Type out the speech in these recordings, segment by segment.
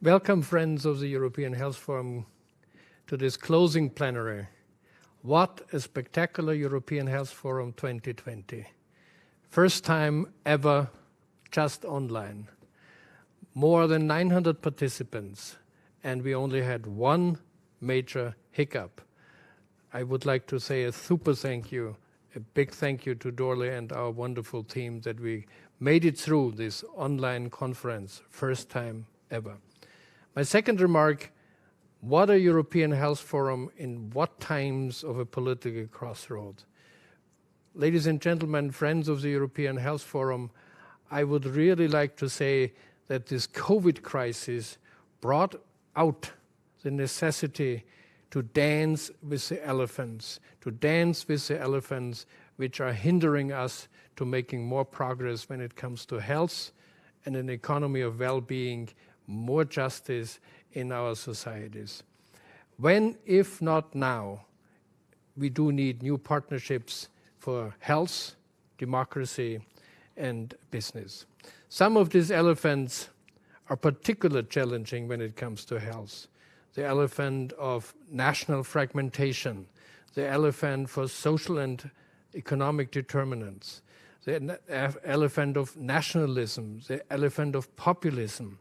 Welcome, friends of the European Health Forum, to this closing plenary. What a spectacular European Health Forum 2020. First time ever just online. More than 900 participants, and we only had one major hiccup. I would like to say a super thank you, a big thank you to Dorley and our wonderful team that we made it through this online conference, first time ever. My second remark, what a European Health Forum in what times of a political crossroad. Ladies and gentlemen, friends of the European Health Forum, I would really like to say that this COVID crisis brought out the necessity to dance with the elephants, which are hindering us to making more progress when it comes to health and an economy of well-being, more justice in our societies. When, if not now, we do need new partnerships for health, democracy, and business. Some of these elephants are particularly challenging when it comes to health. The elephant of national fragmentation, the elephant for social and economic determinants, the elephant of nationalism, the elephant of populism.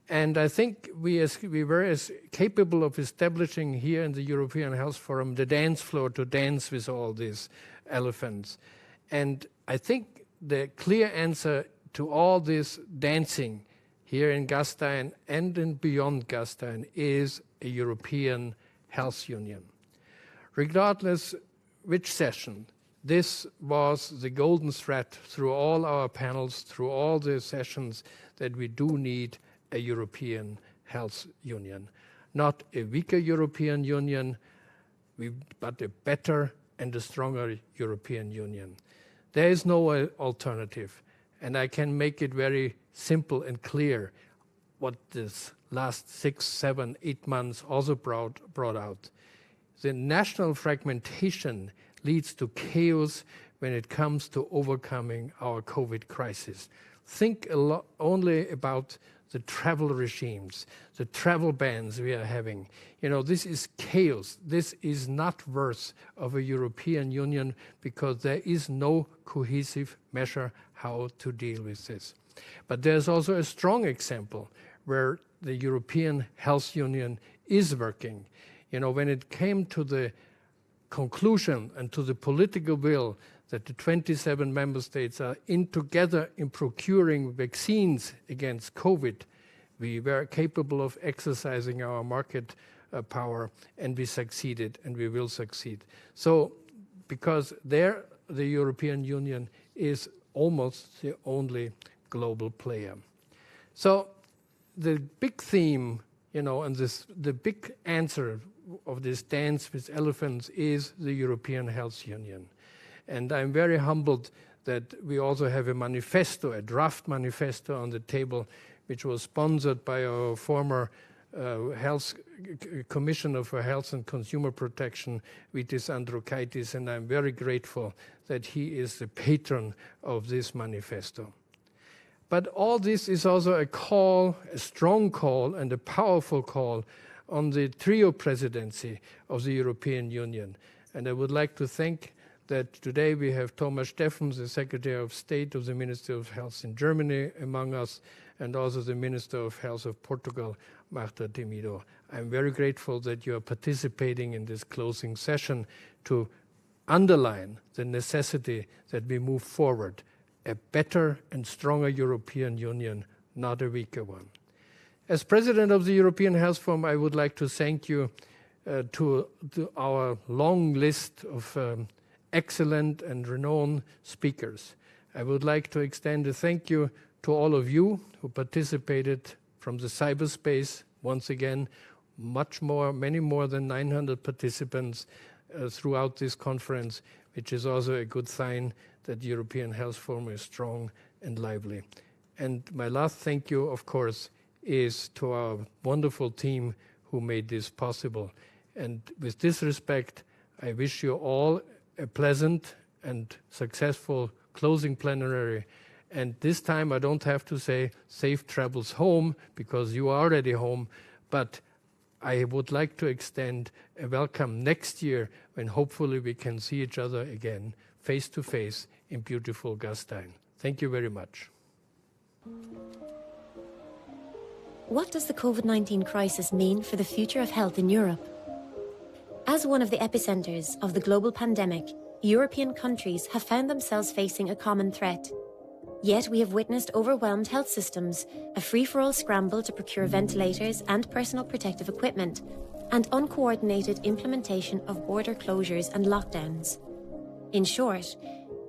And I think we were as capable of establishing here in the European Health Forum the dance floor to dance with all these elephants. And I think the clear answer to all this dancing here in Gastein and in beyond Gastein is a European health union. Regardless which session, this was the golden thread through all our panels, through all the sessions, that we do need a European health union. Not a weaker European Union, but a better and a stronger European Union. There is no alternative, and I can make it very simple and clear what this last 6, 7, 8 months also brought out. The national fragmentation leads to chaos when it comes to overcoming our COVID crisis. Think only about the travel regimes, the travel bans we are having. This is chaos. This is not worth of a European Union because there is no cohesive measure how to deal with this. But there's also a strong example where the European Health Union is working. When it came to the conclusion and to the political will that the 27 member states are together in procuring vaccines against COVID, we were capable of exercising our market power, and we succeeded, and we will succeed. So, because there the European Union is almost the only global player. So, the big theme, and the big answer of this dance with elephants is the European Health Union. And I'm very humbled that we also have a manifesto, a draft manifesto on the table, which was sponsored by our former Health Commissioner for Health and Consumer Protection, Vitis Androukaitis, and I'm very grateful that he is the patron of this manifesto. But all this is also a call, a strong call and a powerful call on the trio presidency of the European Union. And I would like to thank that today we have Thomas Steffens, the Secretary of State of the Ministry of Health in Germany, among us, and also the Minister of Health of Portugal, Marta Temido. I'm very grateful that you are participating in this closing session to underline the necessity that we move forward, a better and stronger European Union, not a weaker one. As President of the European Health Forum, I would like to thank you to our long list of excellent and renowned speakers. I would like to extend a thank you to all of you who participated from the cyberspace. Once again, many more than 900 participants throughout this conference, which is also a good sign that the European Health Forum is strong and lively. And my last thank you, of course, is to our wonderful team who made this possible. And with this respect, I wish you all a pleasant and successful closing plenary And this time I don't have to say safe travels home, because you are already home, but I would like to extend a welcome next year, when hopefully we can see each other again, face to face, in beautiful Gastein. Thank you very much. What does the COVID-19 crisis mean for the future of health in Europe? As one of the epicenters of the global pandemic, European countries have found themselves facing a common threat. Yet we have witnessed overwhelmed health systems, a free-for-all scramble to procure ventilators and personal protective equipment, and uncoordinated implementation of border closures and lockdowns. In short,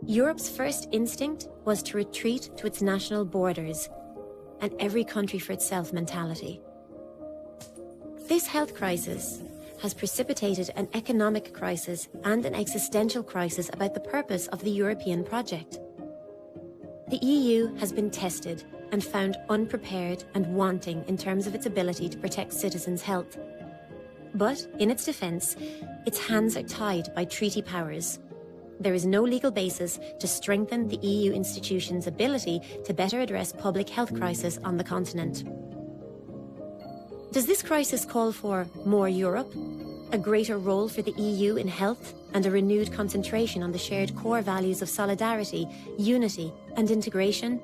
Europe's first instinct was to retreat to its national borders, an every country for itself mentality. This health crisis has precipitated an economic crisis and an existential crisis about the purpose of the European project. The EU has been tested and found unprepared and wanting in terms of its ability to protect citizens' health. But, in its defence, its hands are tied by treaty powers. There is no legal basis to strengthen the EU institutions' ability to better address public health crisis on the continent. Does this crisis call for more Europe, a greater role for the EU in health, and a renewed concentration on the shared core values of solidarity, unity, and integration?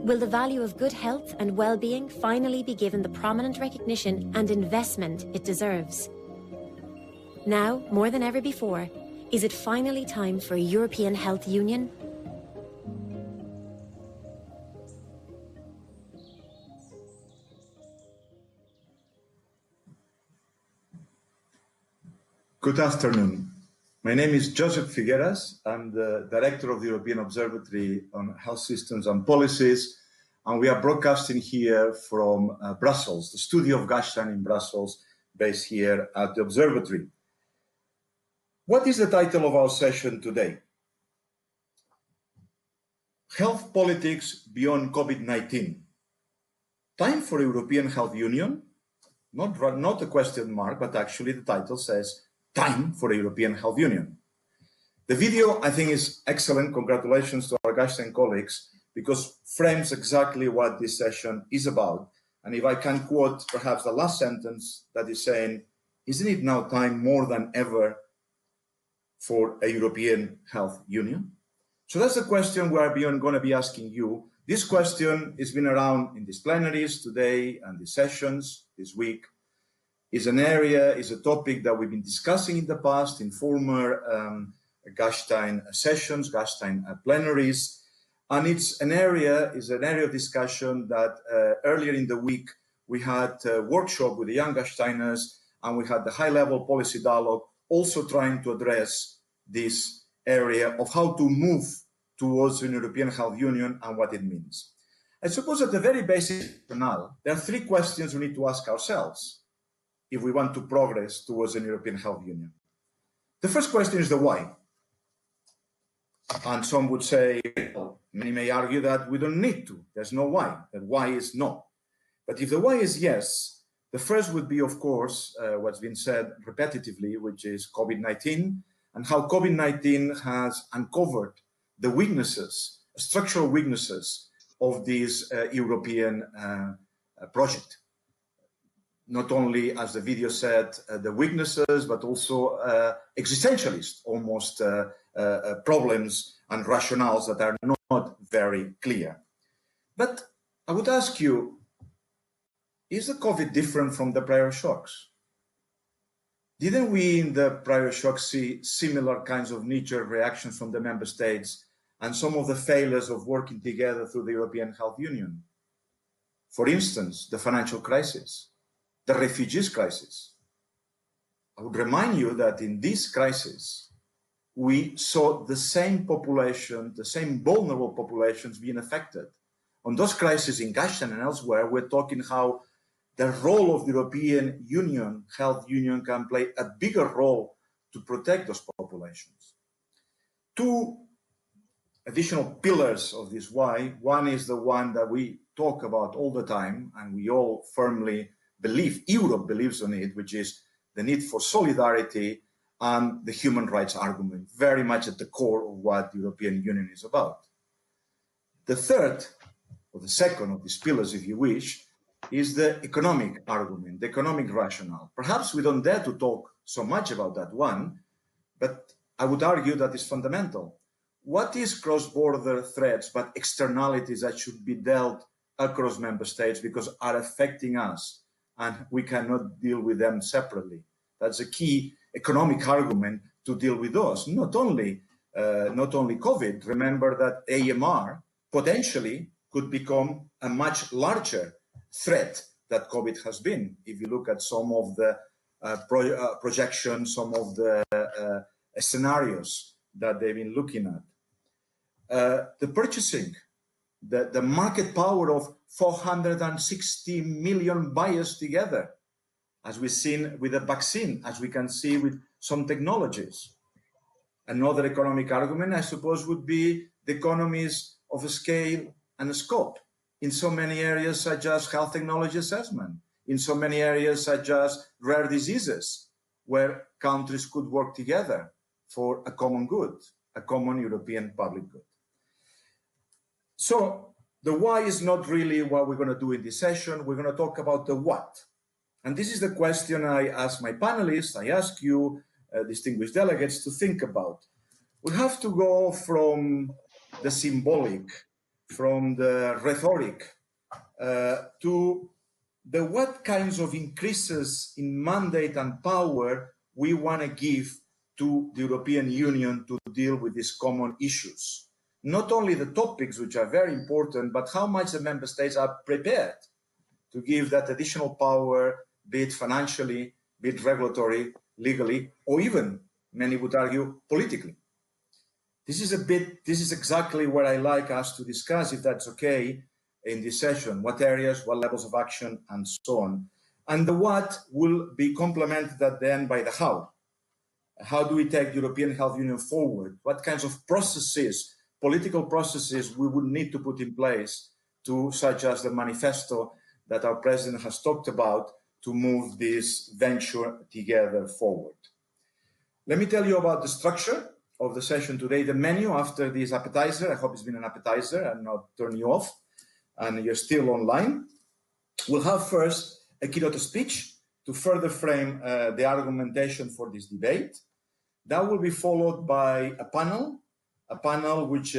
Will the value of good health and well-being finally be given the prominent recognition and investment it deserves? Now, more than ever before, is it finally time for a European health union? Good afternoon. My name is Josep Figueras. I'm the director of the European Observatory on Health Systems and Policies, and we are broadcasting here from Brussels, the studio of Gastein in Brussels, based here at the observatory. What is the title of our session today? Health Politics Beyond COVID-19. Time for European Health Union? Not a question mark, but actually the title says time for a European Health Union. The video, I think, is excellent. Congratulations to our Gastein colleagues, because frames exactly what this session is about. And if I can quote perhaps the last sentence that is saying, isn't it now time more than ever for a European Health Union? So that's the question we are going to be asking you. This question has been around in these plenaries today and the sessions this week. Is a topic that we've been discussing in the past in former Gastein sessions, Gastein plenaries, and it's an area of discussion that earlier in the week we had a workshop with the young Gasteiners, and we had the high-level policy dialogue also trying to address this area of how to move towards an European Health Union and what it means. I suppose at the very basic rationale, there are three questions we need to ask ourselves if we want to progress towards an European Health Union. The first question is the why. And some would say, well, many may argue that we don't need to. There's no why. That why is no. But if the why is yes, the first would be, of course, what's been said repetitively, which is COVID-19, and how COVID-19 has uncovered the weaknesses, structural weaknesses of this European project. Not only, as the video said, the weaknesses, but also existentialist, almost problems and rationales that are not very clear. But I would ask you, is the COVID different from the prior shocks? Didn't we in the prior shocks see similar kinds of knee-jerk reactions from the member states and some of the failures of working together through the European Health Union? For instance, the financial crisis, the refugees crisis. I would remind you that in this crisis, we saw the same population, the same vulnerable populations being affected. On those crises in Gastein and elsewhere, we're talking how the role of the European Union, Health Union, can play a bigger role to protect those populations. Two additional pillars of this why. One is the one that we talk about all the time, and we all firmly believe, Europe believes on it, which is the need for solidarity and the human rights argument, very much at the core of what the European Union is about. The third, or the second of these pillars, if you wish, is the economic argument, the economic rationale. Perhaps we don't dare to talk so much about that one, but I would argue that is fundamental. What is cross-border threats but externalities that should be dealt across member states because are affecting us and we cannot deal with them separately? That's a key economic argument to deal with those. Not only COVID. Remember that AMR potentially could become a much larger threat that COVID has been. If you look at some of the projections, some of the scenarios that they've been looking at. The purchasing, the market power of 460 million buyers together, as we've seen with the vaccine, as we can see with some technologies. Another economic argument, I suppose, would be the economies of scale and scope in so many areas such as health technology assessment, in so many areas such as rare diseases, where countries could work together for a common good, a common European public good. So the why is not really what we're going to do in this session. We're going to talk about the what. And this is the question I ask my panelists, I ask you, distinguished delegates, to think about. We have to go from the symbolic, from the rhetoric, to the what kinds of increases in mandate and power we want to give to the European Union to deal with these common issues. Not only the topics, which are very important, but how much the member states are prepared to give that additional power, be it financially, be it regulatory, legally, or even, many would argue, politically. This is exactly what I like us to discuss, if that's okay, in this session. What areas, what levels of action, and so on. And the what will be complemented then by the how. How do we take the European Health Union forward? What kinds of processes, political processes, we would need to put in place to, such as the Manifesto that our president has talked about, to move this venture together forward. Let me tell you about the structure of the session today, the menu after this appetizer. I hope it's been an appetizer and not turn you off, and you're still online. We'll have first a keynote speech to further frame the argumentation for this debate. That will be followed by a panel which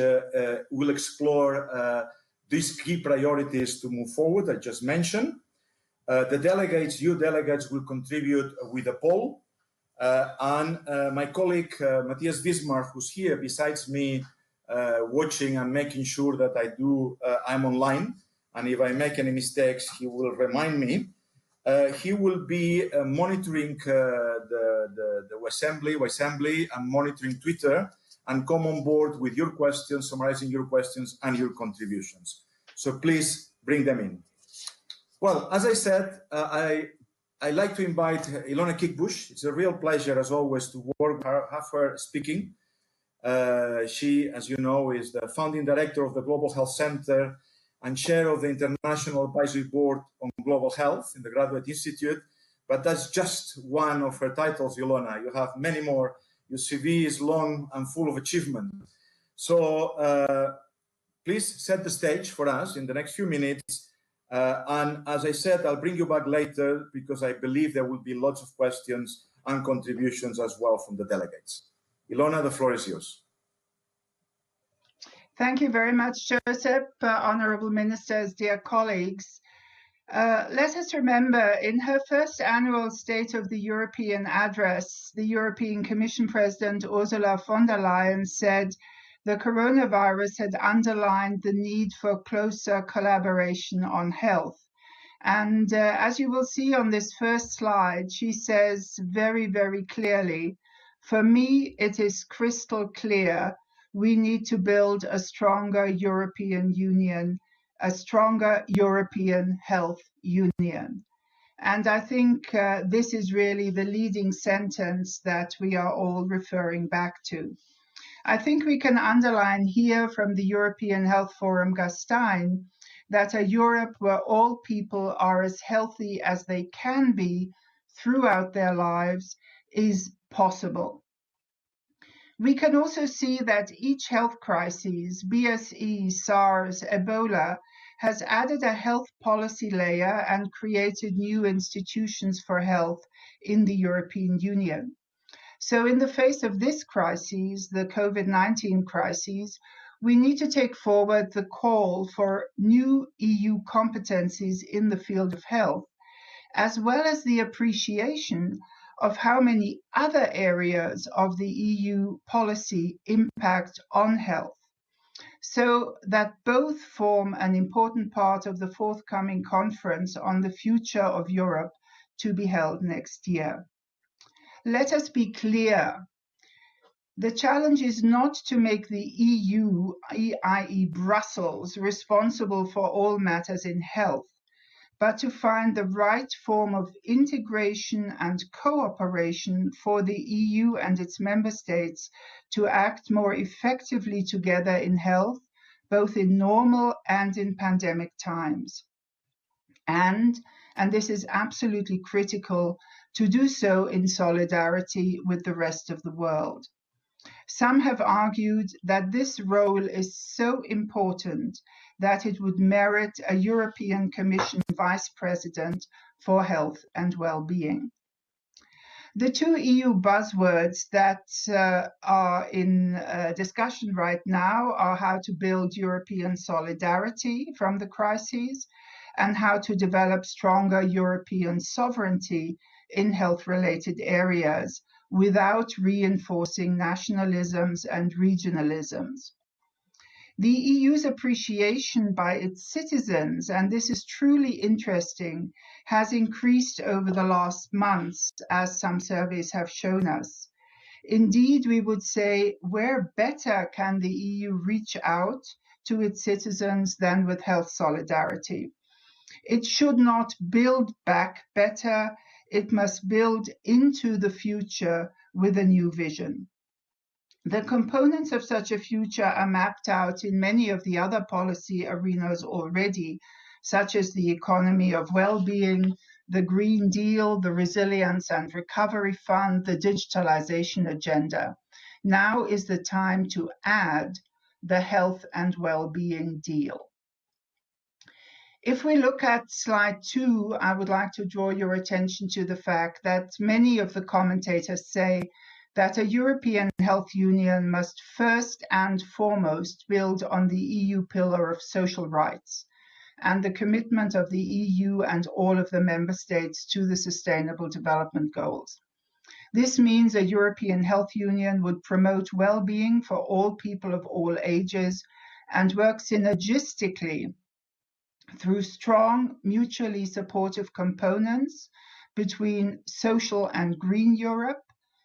will explore these key priorities to move forward, I just mentioned. The delegates, you delegates, will contribute with a poll. And my colleague, Matthias Wismar, who's here besides me, watching and making sure that I'm online. And if I make any mistakes, he will remind me. He will be monitoring the Assembly and monitoring Twitter, and come on board with your questions, summarizing your questions and your contributions. So please bring them in. Well, as I said, I like to invite Ilona Kickbush. It's a real pleasure, as always, to have her speaking. She, as you know, is the founding director of the Global Health Center and chair of the International Advisory Board on Global Health in the Graduate Institute. But that's just one of her titles, Ilona. You have many more. Your CV is long and full of achievement. So please set the stage for us in the next few minutes. And as I said, I'll bring you back later because I believe there will be lots of questions and contributions as well from the delegates. Ilona, the floor is yours. Thank you very much, Joseph, honorable ministers, dear colleagues. Let us remember, in her first annual State of the European address, the European Commission President Ursula von der Leyen said the coronavirus had underlined the need for closer collaboration on health. And as you will see on this first slide, she says very, very clearly, for me, it is crystal clear we need to build a stronger European Union, a stronger European health union. And I think this is really the leading sentence that we are all referring back to. I think we can underline here from the European Health Forum Gastein that a Europe where all people are as healthy as they can be throughout their lives is possible. We can also see that each health crisis, BSE, SARS, Ebola, has added a health policy layer and created new institutions for health in the European Union. So in the face of this crisis, the COVID-19 crisis, we need to take forward the call for new EU competencies in the field of health, as well as the appreciation of how many other areas of the EU policy impact on health, so that both form an important part of the forthcoming conference on the future of Europe to be held next year. Let us be clear. The challenge is not to make the EU, i.e. Brussels, responsible for all matters in health, but to find the right form of integration and cooperation for the EU and its member states to act more effectively together in health, both in normal and in pandemic times. And this is absolutely critical, to do so in solidarity with the rest of the world. Some have argued that this role is so important that it would merit a European Commission Vice President for Health and Well-being. The two EU buzzwords that are in discussion right now are how to build European solidarity from the crises and how to develop stronger European sovereignty in health-related areas without reinforcing nationalisms and regionalisms. The EU's appreciation by its citizens, and this is truly interesting, has increased over the last months, as some surveys have shown us. Indeed, we would say, where better can the EU reach out to its citizens than with health solidarity? It should not build back better, it must build into the future with a new vision. The components of such a future are mapped out in many of the other policy arenas already, such as the economy of well-being, the Green Deal, the Resilience and Recovery Fund, the digitalization agenda. Now is the time to add the health and well-being deal. If we look at slide 2, I would like to draw your attention to the fact that many of the commentators say that a European health union must first and foremost build on the EU pillar of social rights and the commitment of the EU and all of the member states to the Sustainable Development Goals. This means a European health union would promote well-being for all people of all ages and work synergistically through strong, mutually supportive components between social and green Europe,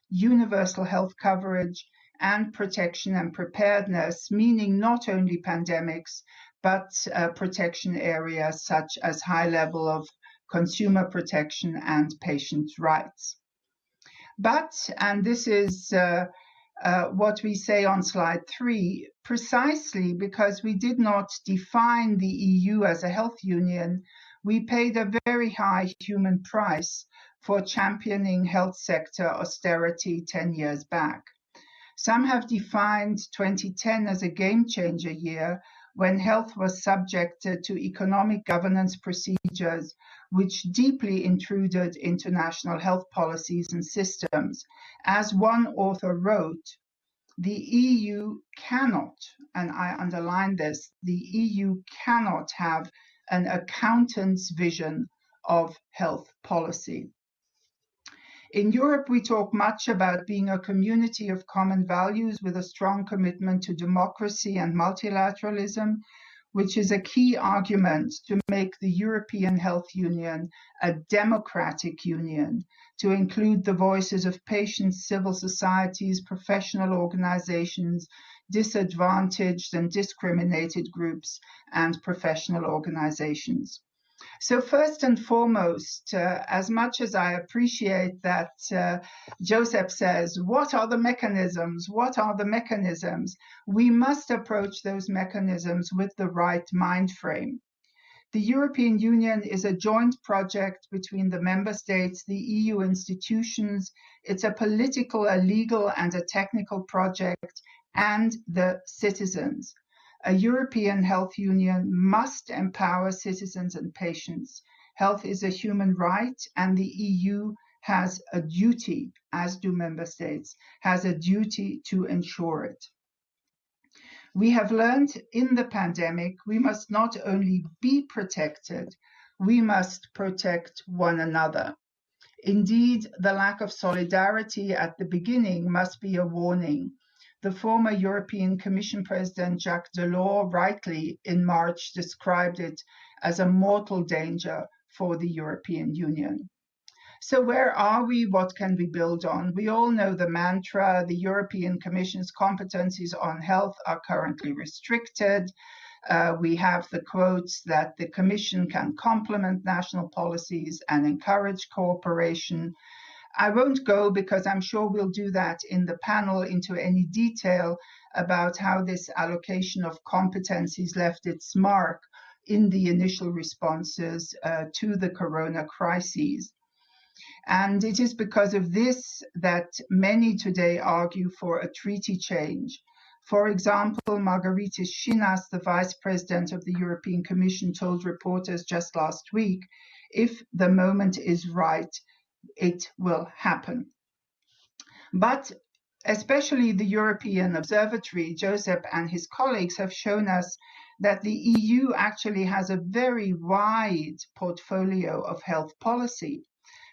universal health coverage, and protection and preparedness, meaning not only pandemics, but protection areas such as high level of consumer protection and patient rights. But, and this is what we say on slide 3, precisely because we did not define the EU as a health union, we paid a very high human price for championing health sector austerity 10 years back. Some have defined 2010 as a game changer year when health was subjected to economic governance procedures which deeply intruded into national health policies and systems. As one author wrote, the EU cannot, and I underline this, the EU cannot have an accountant's vision of health policy. In Europe, we talk much about being a community of common values with a strong commitment to democracy and multilateralism, which is a key argument to make the European Health Union a democratic union, to include the voices of patients, civil societies, professional organizations, disadvantaged and discriminated groups, and professional organizations. So first and foremost, as much as I appreciate that Joseph says, what are the mechanisms? What are the mechanisms? We must approach those mechanisms with the right mind frame. The European Union is a joint project between the member states, the EU institutions. It's a political, a legal, and a technical project, and the citizens. A European health union must empower citizens and patients. Health is a human right, and the EU has a duty, as do member states, has a duty to ensure it. We have learned in the pandemic, we must not only be protected, we must protect one another. Indeed, the lack of solidarity at the beginning must be a warning. The former European Commission President Jacques Delors rightly in March described it as a mortal danger for the European Union. So where are we? What can we build on? We all know the mantra, the European Commission's competencies on health are currently restricted. We have the quotes that the Commission can complement national policies and encourage cooperation. I won't go, because I'm sure we'll do that in the panel, into any detail about how this allocation of competencies left its mark in the initial responses to the corona crises. And it is because of this that many today argue for a treaty change. For example, Margaritis Schinas, the Vice President of the European Commission, told reporters just last week, if the moment is right, it will happen. But especially the European Observatory, Josep and his colleagues have shown us that the EU actually has a very wide portfolio of health policy.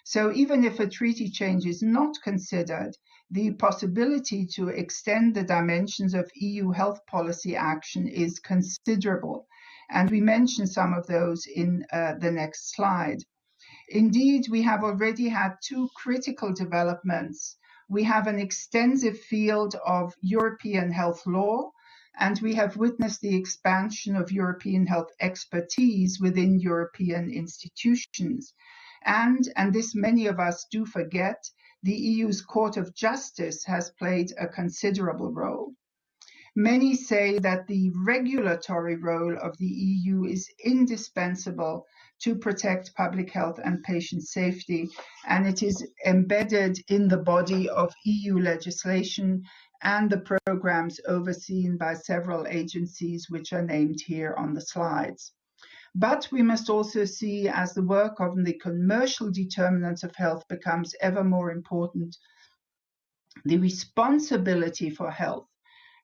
So even if a treaty change is not considered, the possibility to extend the dimensions of EU health policy action is considerable. And we mention some of those in the next slide. Indeed, we have already had two critical developments. We have an extensive field of European health law, and we have witnessed the expansion of European health expertise within European institutions. And this many of us do forget, the EU's Court of Justice has played a considerable role. Many say that the regulatory role of the EU is indispensable to protect public health and patient safety, and it is embedded in the body of EU legislation and the programs overseen by several agencies which are named here on the slides. But we must also see, as the work of the commercial determinants of health becomes ever more important, the responsibility for health,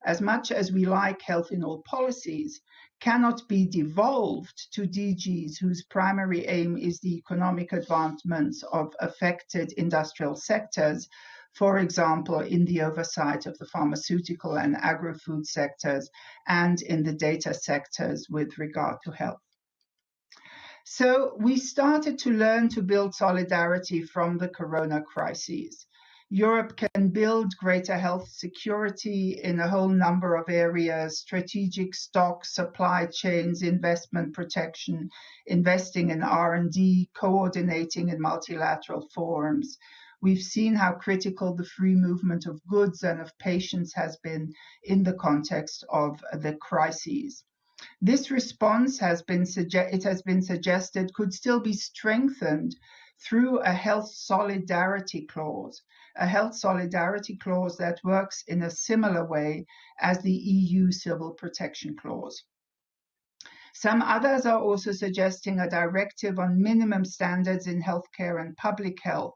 as much as we like health in all policies, cannot be devolved to DGs whose primary aim is the economic advancement of affected industrial sectors, for example, in the oversight of the pharmaceutical and agri-food sectors and in the data sectors with regard to health. So we started to learn to build solidarity from the corona crises. Europe can build greater health security in a whole number of areas: strategic stocks, supply chains, investment protection, investing in R&D, coordinating in multilateral forums. We've seen how critical the free movement of goods and of patients has been in the context of the crises. This response has been suggested could still be strengthened through a health solidarity clause that works in a similar way as the EU Civil Protection Clause. Some others are also suggesting a directive on minimum standards in healthcare and public health,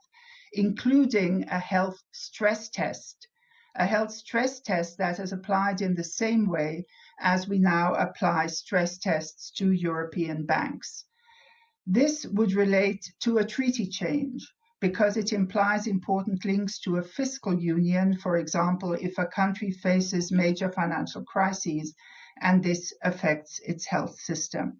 including a health stress test that is applied in the same way as we now apply stress tests to European banks. This would relate to a treaty change because it implies important links to a fiscal union, for example, if a country faces major financial crises and this affects its health system.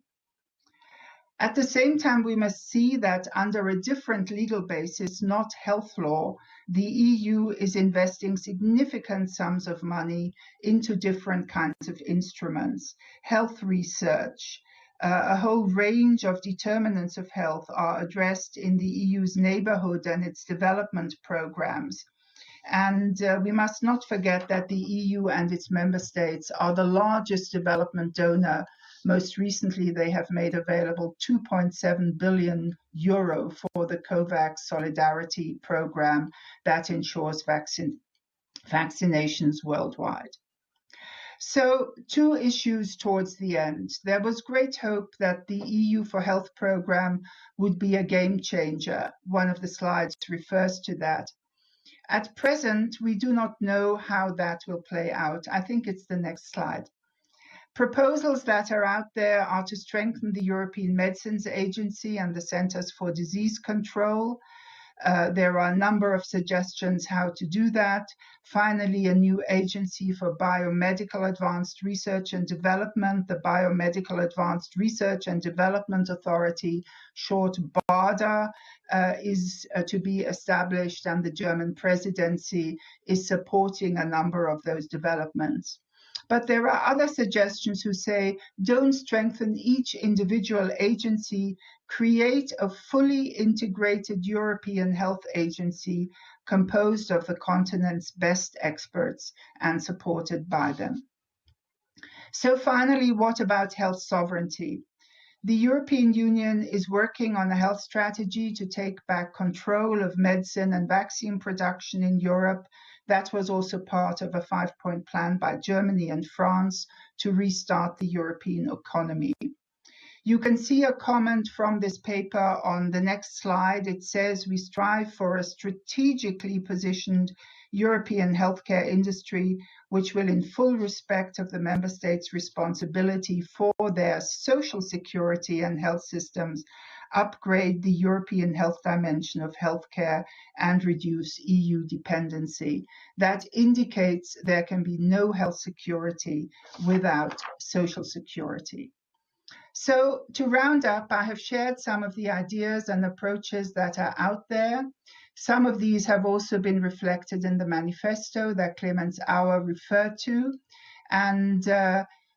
At the same time, we must see that under a different legal basis, not health law, the EU is investing significant sums of money into different kinds of instruments. Health research, a whole range of determinants of health are addressed in the EU's neighborhood and its development programs. And we must not forget that the EU and its member states are the largest development donor Most recently, they have made available 2.7 billion euro for the COVAX Solidarity Program that ensures vaccinations worldwide. So, two issues towards the end. There was great hope that the EU for Health program would be a game changer. One of the slides refers to that. At present, we do not know how that will play out. I think it's the next slide. Proposals that are out there are to strengthen the European Medicines Agency and the Centers for Disease Control. There are a number of suggestions how to do that. Finally, a new agency for biomedical advanced research and development, the Biomedical Advanced Research and Development Authority, short BARDA, is to be established, and the German presidency is supporting a number of those developments. But there are other suggestions who say, don't strengthen each individual agency, create a fully integrated European health agency composed of the continent's best experts and supported by them. So finally, what about health sovereignty? The European Union is working on a health strategy to take back control of medicine and vaccine production in Europe. That was also part of a 5-point plan by Germany and France to restart the European economy. You can see a comment from this paper on the next slide. It says we strive for a strategically positioned European healthcare industry, which will, in full respect of the member states' responsibility for their social security and health systems, upgrade the European health dimension of healthcare and reduce EU dependency. That indicates there can be no health security without social security. So to round up, I have shared some of the ideas and approaches that are out there. Some of these have also been reflected in the manifesto that Clemens Auer referred to, and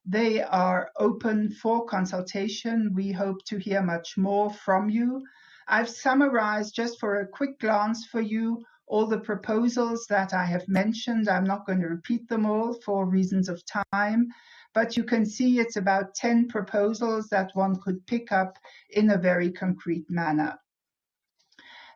they are open for consultation. We hope to hear much more from you. I've summarized, just for a quick glance for you, all the proposals that I have mentioned. I'm not going to repeat them all for reasons of time, but you can see it's about 10 proposals that one could pick up in a very concrete manner.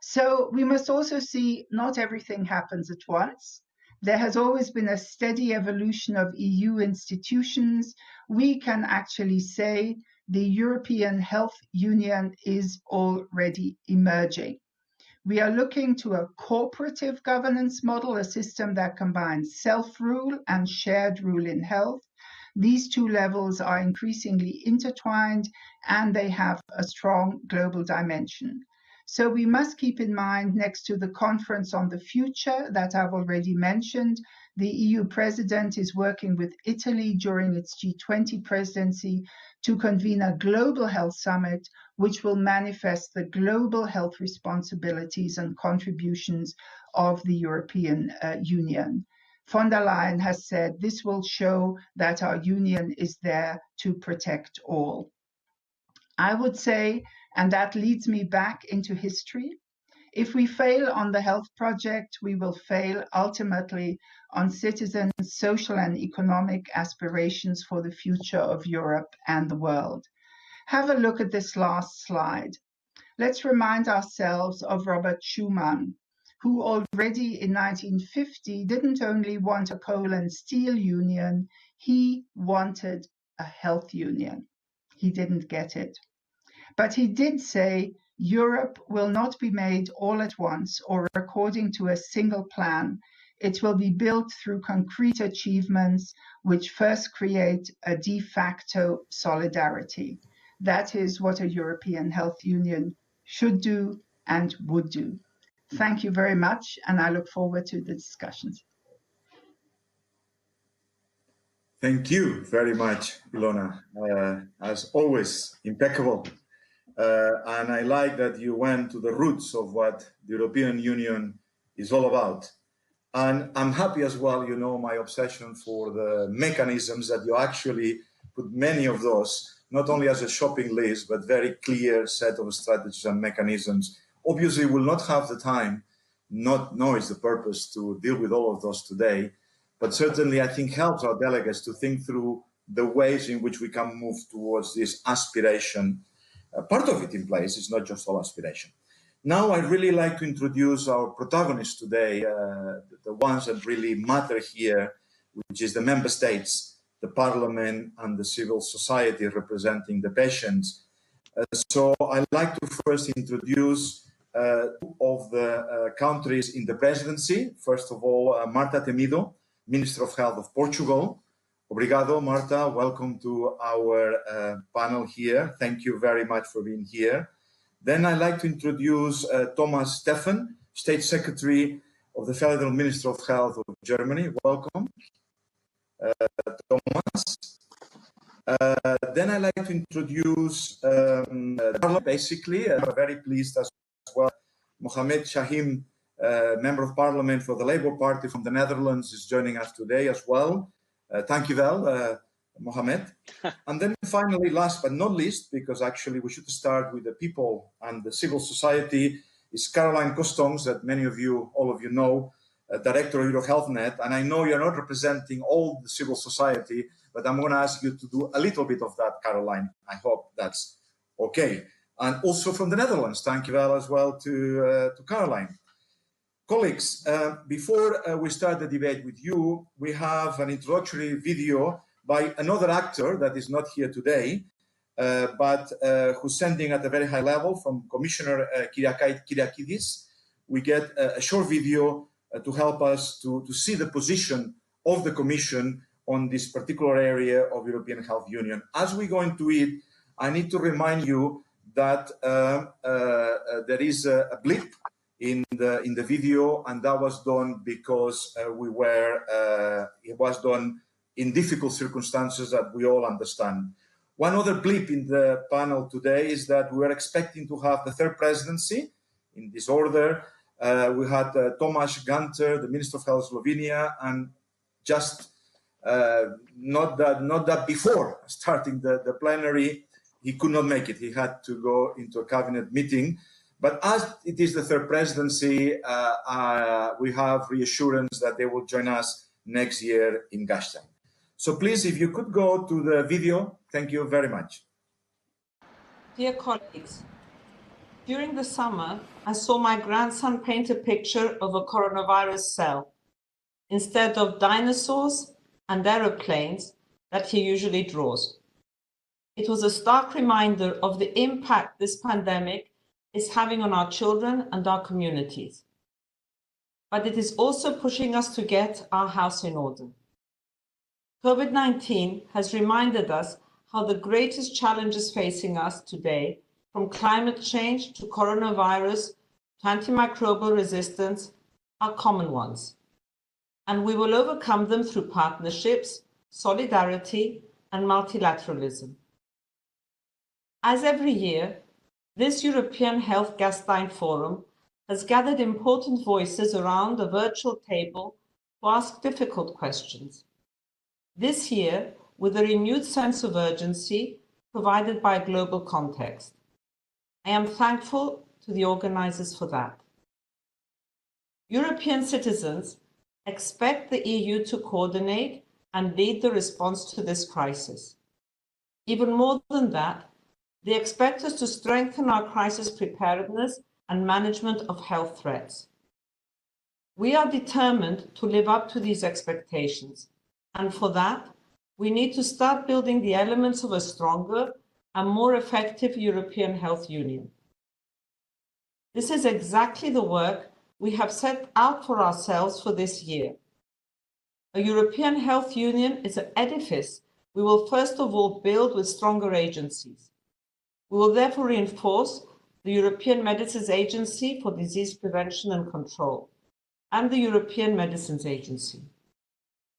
So we must also see not everything happens at once. There has always been a steady evolution of EU institutions. We can actually say the European Health Union is already emerging. We are looking to a cooperative governance model, a system that combines self-rule and shared rule in health. These two levels are increasingly intertwined, and they have a strong global dimension. So we must keep in mind, next to the conference on the future that I've already mentioned, the EU president is working with Italy during its G20 presidency to convene a global health summit, which will manifest the global health responsibilities and contributions of the European Union. Von der Leyen has said this will show that our union is there to protect all. I would say, and that leads me back into history, if we fail on the health project, we will fail ultimately on citizens' social and economic aspirations for the future of Europe and the world. Have a look at this last slide. Let's remind ourselves of Robert Schuman, who already in 1950 didn't only want a coal and steel union, he wanted a health union. He didn't get it. But he did say Europe will not be made all at once or according to a single plan. It will be built through concrete achievements which first create a de facto solidarity. That is what a European Health Union should do and would do. Thank you very much, and I look forward to the discussions. Thank you very much, Ilona. As always, impeccable. And I like that you went to the roots of what the European Union is all about. And I'm happy as well, you know, my obsession for the mechanisms that you actually put many of those, not only as a shopping list, but very clear set of strategies and mechanisms. Obviously, we'll not have the time, nor is the purpose to deal with all of those today, but certainly I think helps our delegates to think through the ways in which we can move towards this aspiration. Part of it in place, it's not just all aspiration. Now I'd really like to introduce our protagonists today, the ones that really matter here, which is the member states, the parliament, and the civil society representing the patients. So I'd like to first introduce two of the countries in the presidency. First of all, Marta Temido, Minister of Health of Portugal. Obrigado, Marta. Welcome to our panel here. Thank you very much for being here. Then I'd like to introduce Thomas Steffen, State Secretary of the Federal Minister of Health of Germany. Welcome, Thomas. Then I'd like to introduce, basically, I'm very pleased as well, Mohamed Shahim, Member of Parliament for the Labour Party from the Netherlands, is joining us today as well. Thank you, Mohamed. And then finally, last but not least, because actually we should start with the people and the civil society, is Caroline Costons, that many of you, all of you know, Director of EuroHealthNet. And I know you're not representing all the civil society, but I'm going to ask you to do a little bit of that, Caroline. I hope that's okay. And also from the Netherlands, thank you as well to Caroline. Colleagues, before we start the debate with you, we have an introductory video by another actor that is not here today, but who's sending at a very high level from Commissioner Kyriakidis. We get a short video to help us to see the position of the Commission on this particular area of European Health Union. As we go into it, I need to remind you that there is a blip in the video, and that was done because it was done in difficult circumstances that we all understand. One other blip in the panel today is that we are expecting to have the third presidency in this order. We had Tomáš Ganter, the Minister of Health of Slovenia, and just not that before starting the plenary, he could not make it. He had to go into a cabinet meeting. But as it is the third presidency, we have reassurance that they will join us next year in Gastein. So please, if you could go to the video, thank you very much. Dear colleagues, during the summer, I saw my grandson paint a picture of a coronavirus cell instead of dinosaurs and aeroplanes that he usually draws. It was a stark reminder of the impact this pandemic is having on our children and our communities. But it is also pushing us to get our house in order. COVID-19 has reminded us how the greatest challenges facing us today, from climate change to coronavirus to antimicrobial resistance, are common ones. And we will overcome them through partnerships, solidarity, and multilateralism. As every year, this European Health Gastein Forum has gathered important voices around a virtual table to ask difficult questions. This year, with a renewed sense of urgency provided by a global context. I am thankful to the organizers for that. European citizens expect the EU to coordinate and lead the response to this crisis. Even more than that, they expect us to strengthen our crisis preparedness and management of health threats. We are determined to live up to these expectations, and for that, we need to start building the elements of a stronger and more effective European Health Union. This is exactly the work we have set out for ourselves for this year. A European Health Union is an edifice we will first of all build with stronger agencies. We will therefore reinforce the European Medicines Agency for Disease Prevention and Control and the European Medicines Agency.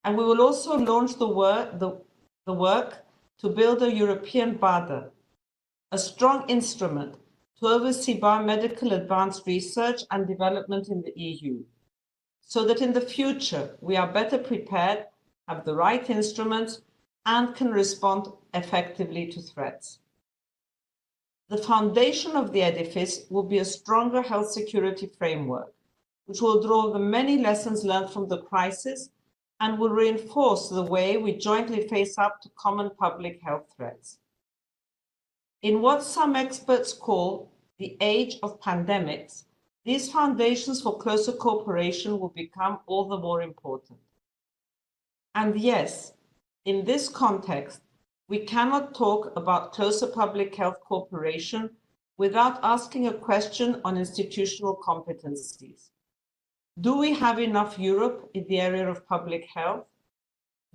And we will also launch the work to build a European BARDA, a strong instrument to oversee biomedical advanced research and development in the EU, so that in the future we are better prepared, have the right instruments, and can respond effectively to threats. The foundation of the edifice will be a stronger health security framework, which will draw the many lessons learned from the crisis and will reinforce the way we jointly face up to common public health threats. In what some experts call the age of pandemics, these foundations for closer cooperation will become all the more important. And yes, in this context, we cannot talk about closer public health cooperation without asking a question on institutional competencies. Do we have enough Europe in the area of public health?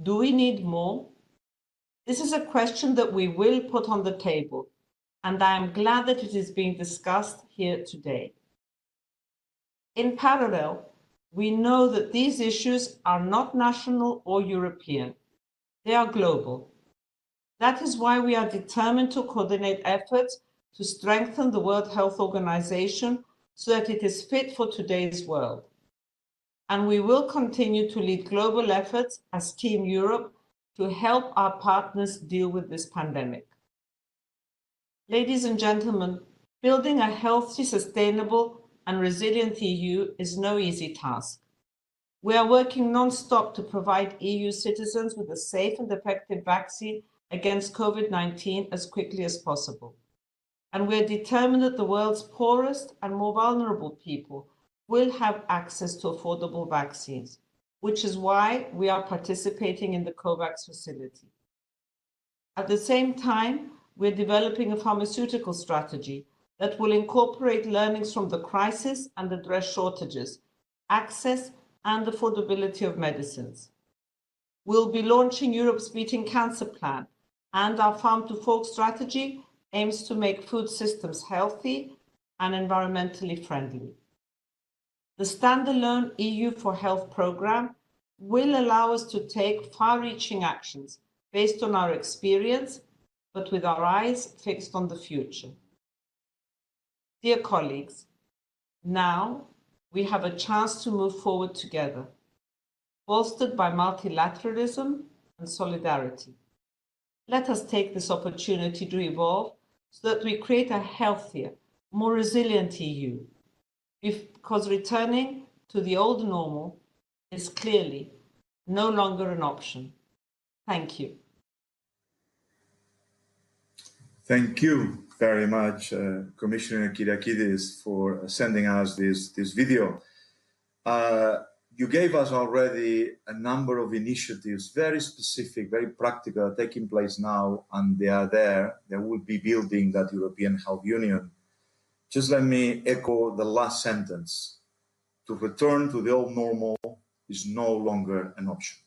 Do we need more? This is a question that we will put on the table, and I am glad that it is being discussed here today. In parallel, we know that these issues are not national or European. They are global. That is why we are determined to coordinate efforts to strengthen the World Health Organization so that it is fit for today's world. And we will continue to lead global efforts as Team Europe to help our partners deal with this pandemic. Ladies and gentlemen, building a healthy, sustainable, and resilient EU is no easy task. We are working non-stop to provide EU citizens with a safe and effective vaccine against COVID-19 as quickly as possible. And we are determined that the world's poorest and more vulnerable people will have access to affordable vaccines, which is why we are participating in the COVAX facility. At the same time, we're developing a pharmaceutical strategy that will incorporate learnings from the crisis and address shortages, access, and affordability of medicines. We'll be launching Europe's Beating Cancer Plan, and our Farm to Fork strategy aims to make food systems healthy and environmentally friendly. The standalone EU for Health programme will allow us to take far-reaching actions based on our experience, but with our eyes fixed on the future. Dear colleagues, now we have a chance to move forward together, bolstered by multilateralism and solidarity. Let us take this opportunity to evolve so that we create a healthier, more resilient EU, because returning to the old normal is clearly no longer an option. Thank you. Thank you very much, Commissioner Kyriakidis, for sending us this video. You gave us already a number of initiatives, very specific, very practical, taking place now, and they are there. They will be building that European Health Union. Just let me echo the last sentence. To return to the old normal is no longer an option.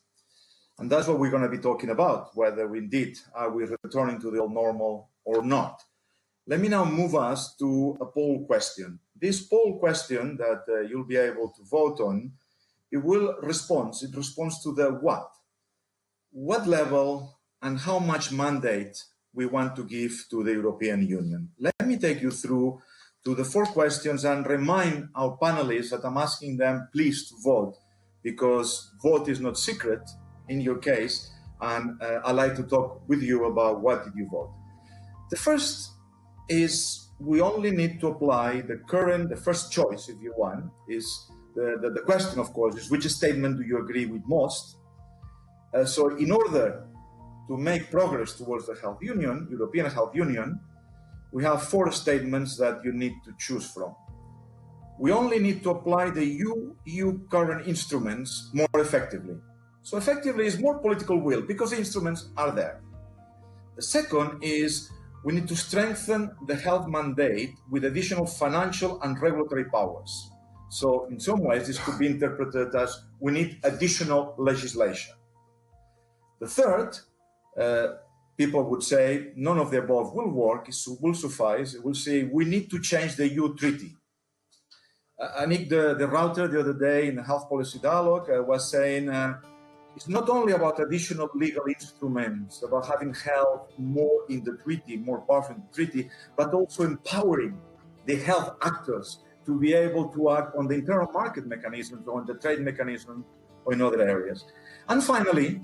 And that's what we're going to be talking about, whether indeed are we returning to the old normal or not. Let me now move us to a poll question. This poll question that you'll be able to vote on, it responds to the what. What level and how much mandate we want to give to the European Union. Let me take you through to the 4 questions and remind our panelists that I'm asking them please to vote, because vote is not secret in your case, and I'd like to talk with you about what did you vote. The first is we only need to apply the first choice, if you want, is the question, of course, is which statement do you agree with most? So in order to make progress towards the health union, European Health Union, we have 4 statements that you need to choose from. We only need to apply the EU current instruments more effectively. So effectively is more political will, because the instruments are there. The second is we need to strengthen the health mandate with additional financial and regulatory powers. So in some ways, this could be interpreted as we need additional legislation. The third, people would say none of the above will work, it will suffice. It will say we need to change the EU treaty. Anik the Router the other day in the Health Policy Dialogue was saying it's not only about additional legal instruments, about having health more in the treaty, more powerful in the treaty, but also empowering the health actors to be able to act on the internal market mechanisms, on the trade mechanism, or in other areas. And finally,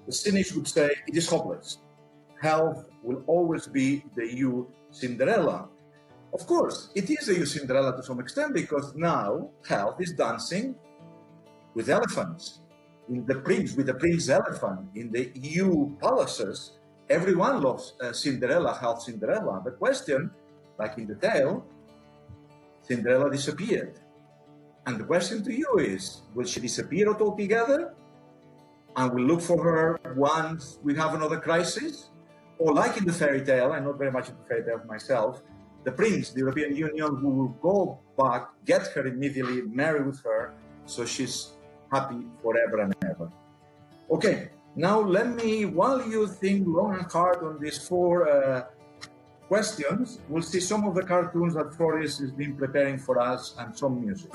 the cynics would say it is hopeless. Health will always be the EU Cinderella. Of course, it is a EU Cinderella to some extent, because now health is dancing with elephants. with the prince elephant in the EU palaces, everyone loves Cinderella, half Cinderella. The question, like in the tale, Cinderella disappeared. And the question to you is, will she disappear altogether? And we'll look for her once we have another crisis? Or like in the fairy tale, I'm not very much into fairy tales myself, the prince, the European Union, who will go back, get her immediately, marry with her, so she's happy forever and ever. Okay, now let me, while you think long and hard on these 4 questions, we'll see some of the cartoons that Floris has been preparing for us and some music.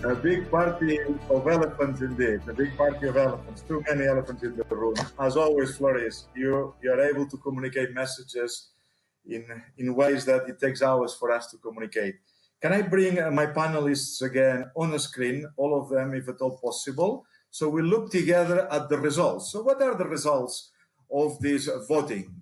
A big party of elephants indeed, a big party of elephants, too many elephants in the room. As always, Floris, you are able to communicate messages in ways that it takes hours for us to communicate. Can I bring my panelists again on the screen, all of them, if at all possible? So we look together at the results. So what are the results of this voting?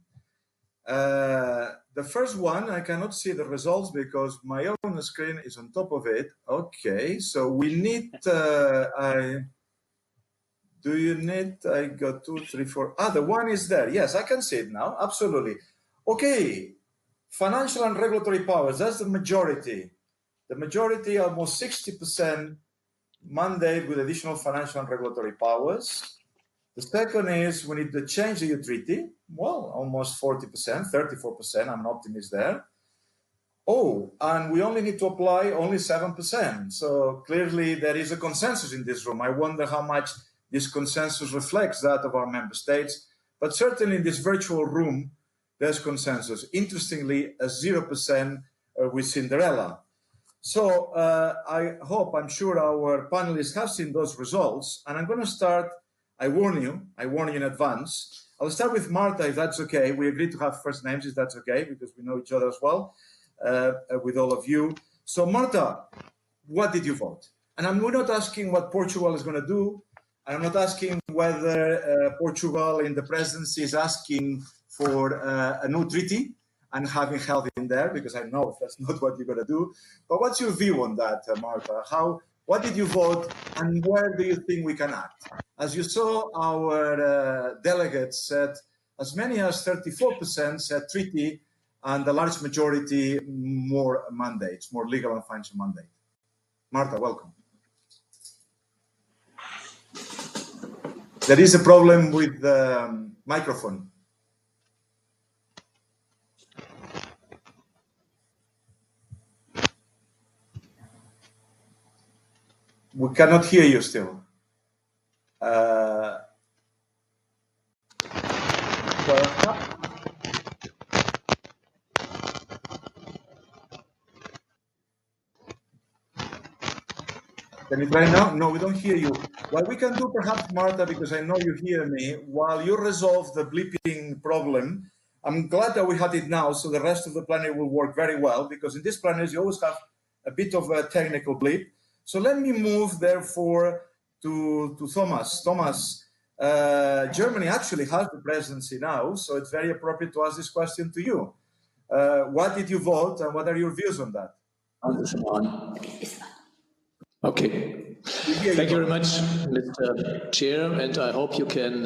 The first one, I cannot see the results because my own screen is on top of it. Okay, so we need, I got 2, 3, 4. The one is there. Yes, I can see it now. Absolutely. Okay, financial and regulatory powers, that's the majority. The majority, almost 60% mandate with additional financial and regulatory powers. The second is we need to change the EU treaty. Well, almost 40%, 34%. I'm an optimist there. Oh, and we only need to apply only 7%. So clearly there is a consensus in this room. I wonder how much this consensus reflects that of our member states. But certainly in this virtual room, there's consensus. Interestingly, a 0% with Cinderella. So I'm sure our panelists have seen those results. And I'm going to start. I warn you in advance. I'll start with Marta, if that's okay. We agreed to have first names, if that's okay, because we know each other as well, with all of you. So Marta, what did you vote? And I'm not asking what Portugal is going to do. I'm not asking whether Portugal in the presidency is asking for a new treaty and having health in there, because I know that's not what you're going to do. But what's your view on that, Marta? What did you vote, and where do you think we can act? As you saw, our delegates said as many as 34% said treaty, and the large majority more mandates, more legal and financial mandate. Marta, welcome. There is a problem with the microphone. We cannot hear you still. Can you try now? No, we don't hear you. What we can do perhaps, Marta, because I know you hear me, while you resolve the bleeping problem, I'm glad that we had it now, so the rest of the plenary will work very well, because in this plenary you always have a bit of a technical bleep. So let me move, therefore, to Thomas. Thomas, Germany actually has the presidency now, so it's very appropriate to ask this question to you. What did you vote, and what are your views on that? Okay. Thank you very much, Mr. Chair, and I hope you can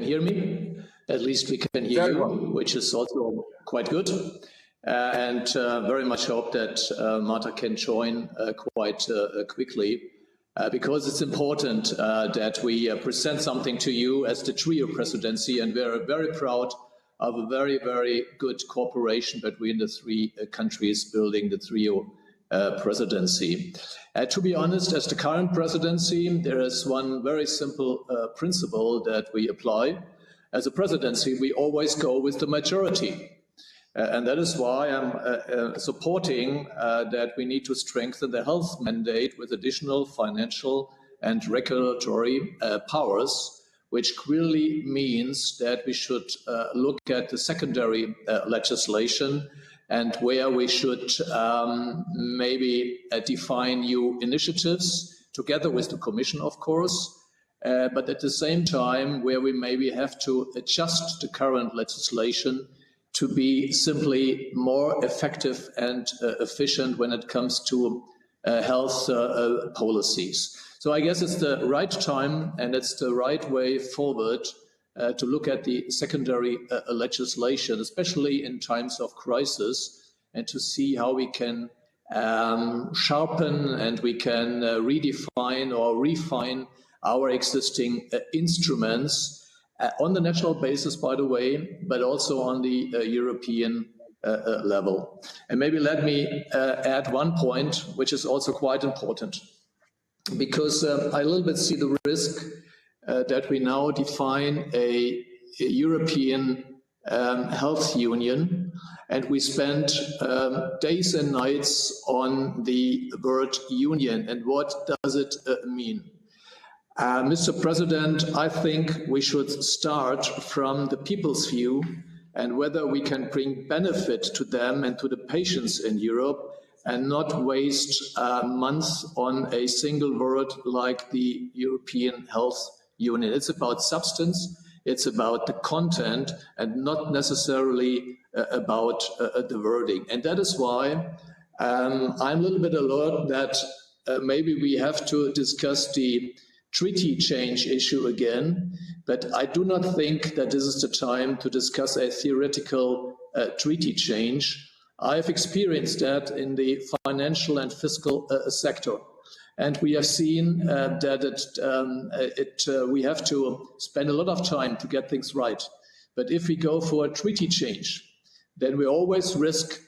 hear me. At least we can hear you, which is also quite good. And very much hope that Marta can join quite quickly, because it's important that we present something to you as the trio presidency, and we're very proud of a very, very good cooperation between the 3 countries building the trio presidency. To be honest, as the current presidency, there is one very simple principle that we apply. As a presidency, we always go with the majority. And that is why I'm supporting that we need to strengthen the health mandate with additional financial and regulatory powers, which clearly means that we should look at the secondary legislation and where we should maybe define new initiatives together with the Commission, of course, but at the same time where we maybe have to adjust the current legislation to be simply more effective and efficient when it comes to health policies. So I guess it's the right time and it's the right way forward to look at the secondary legislation, especially in times of crisis, and to see how we can sharpen and we can redefine or refine our existing instruments on the national basis, by the way, but also on the European level. And maybe let me add one point, which is also quite important, because I a little bit see the risk that we now define a European health union, and we spend days and nights on the word union. And what does it mean? Mr. President, I think we should start from the people's view and whether we can bring benefit to them and to the patients in Europe and not waste months on a single word like the European Health Union. It's about substance, it's about the content and not necessarily about the wording. And that is why I'm a little bit alert that maybe we have to discuss the treaty change issue again, but I do not think that this is the time to discuss a theoretical treaty change. I've experienced that in the financial and fiscal sector, and we have seen that we have to spend a lot of time to get things right. But if we go for a treaty change, then we always risk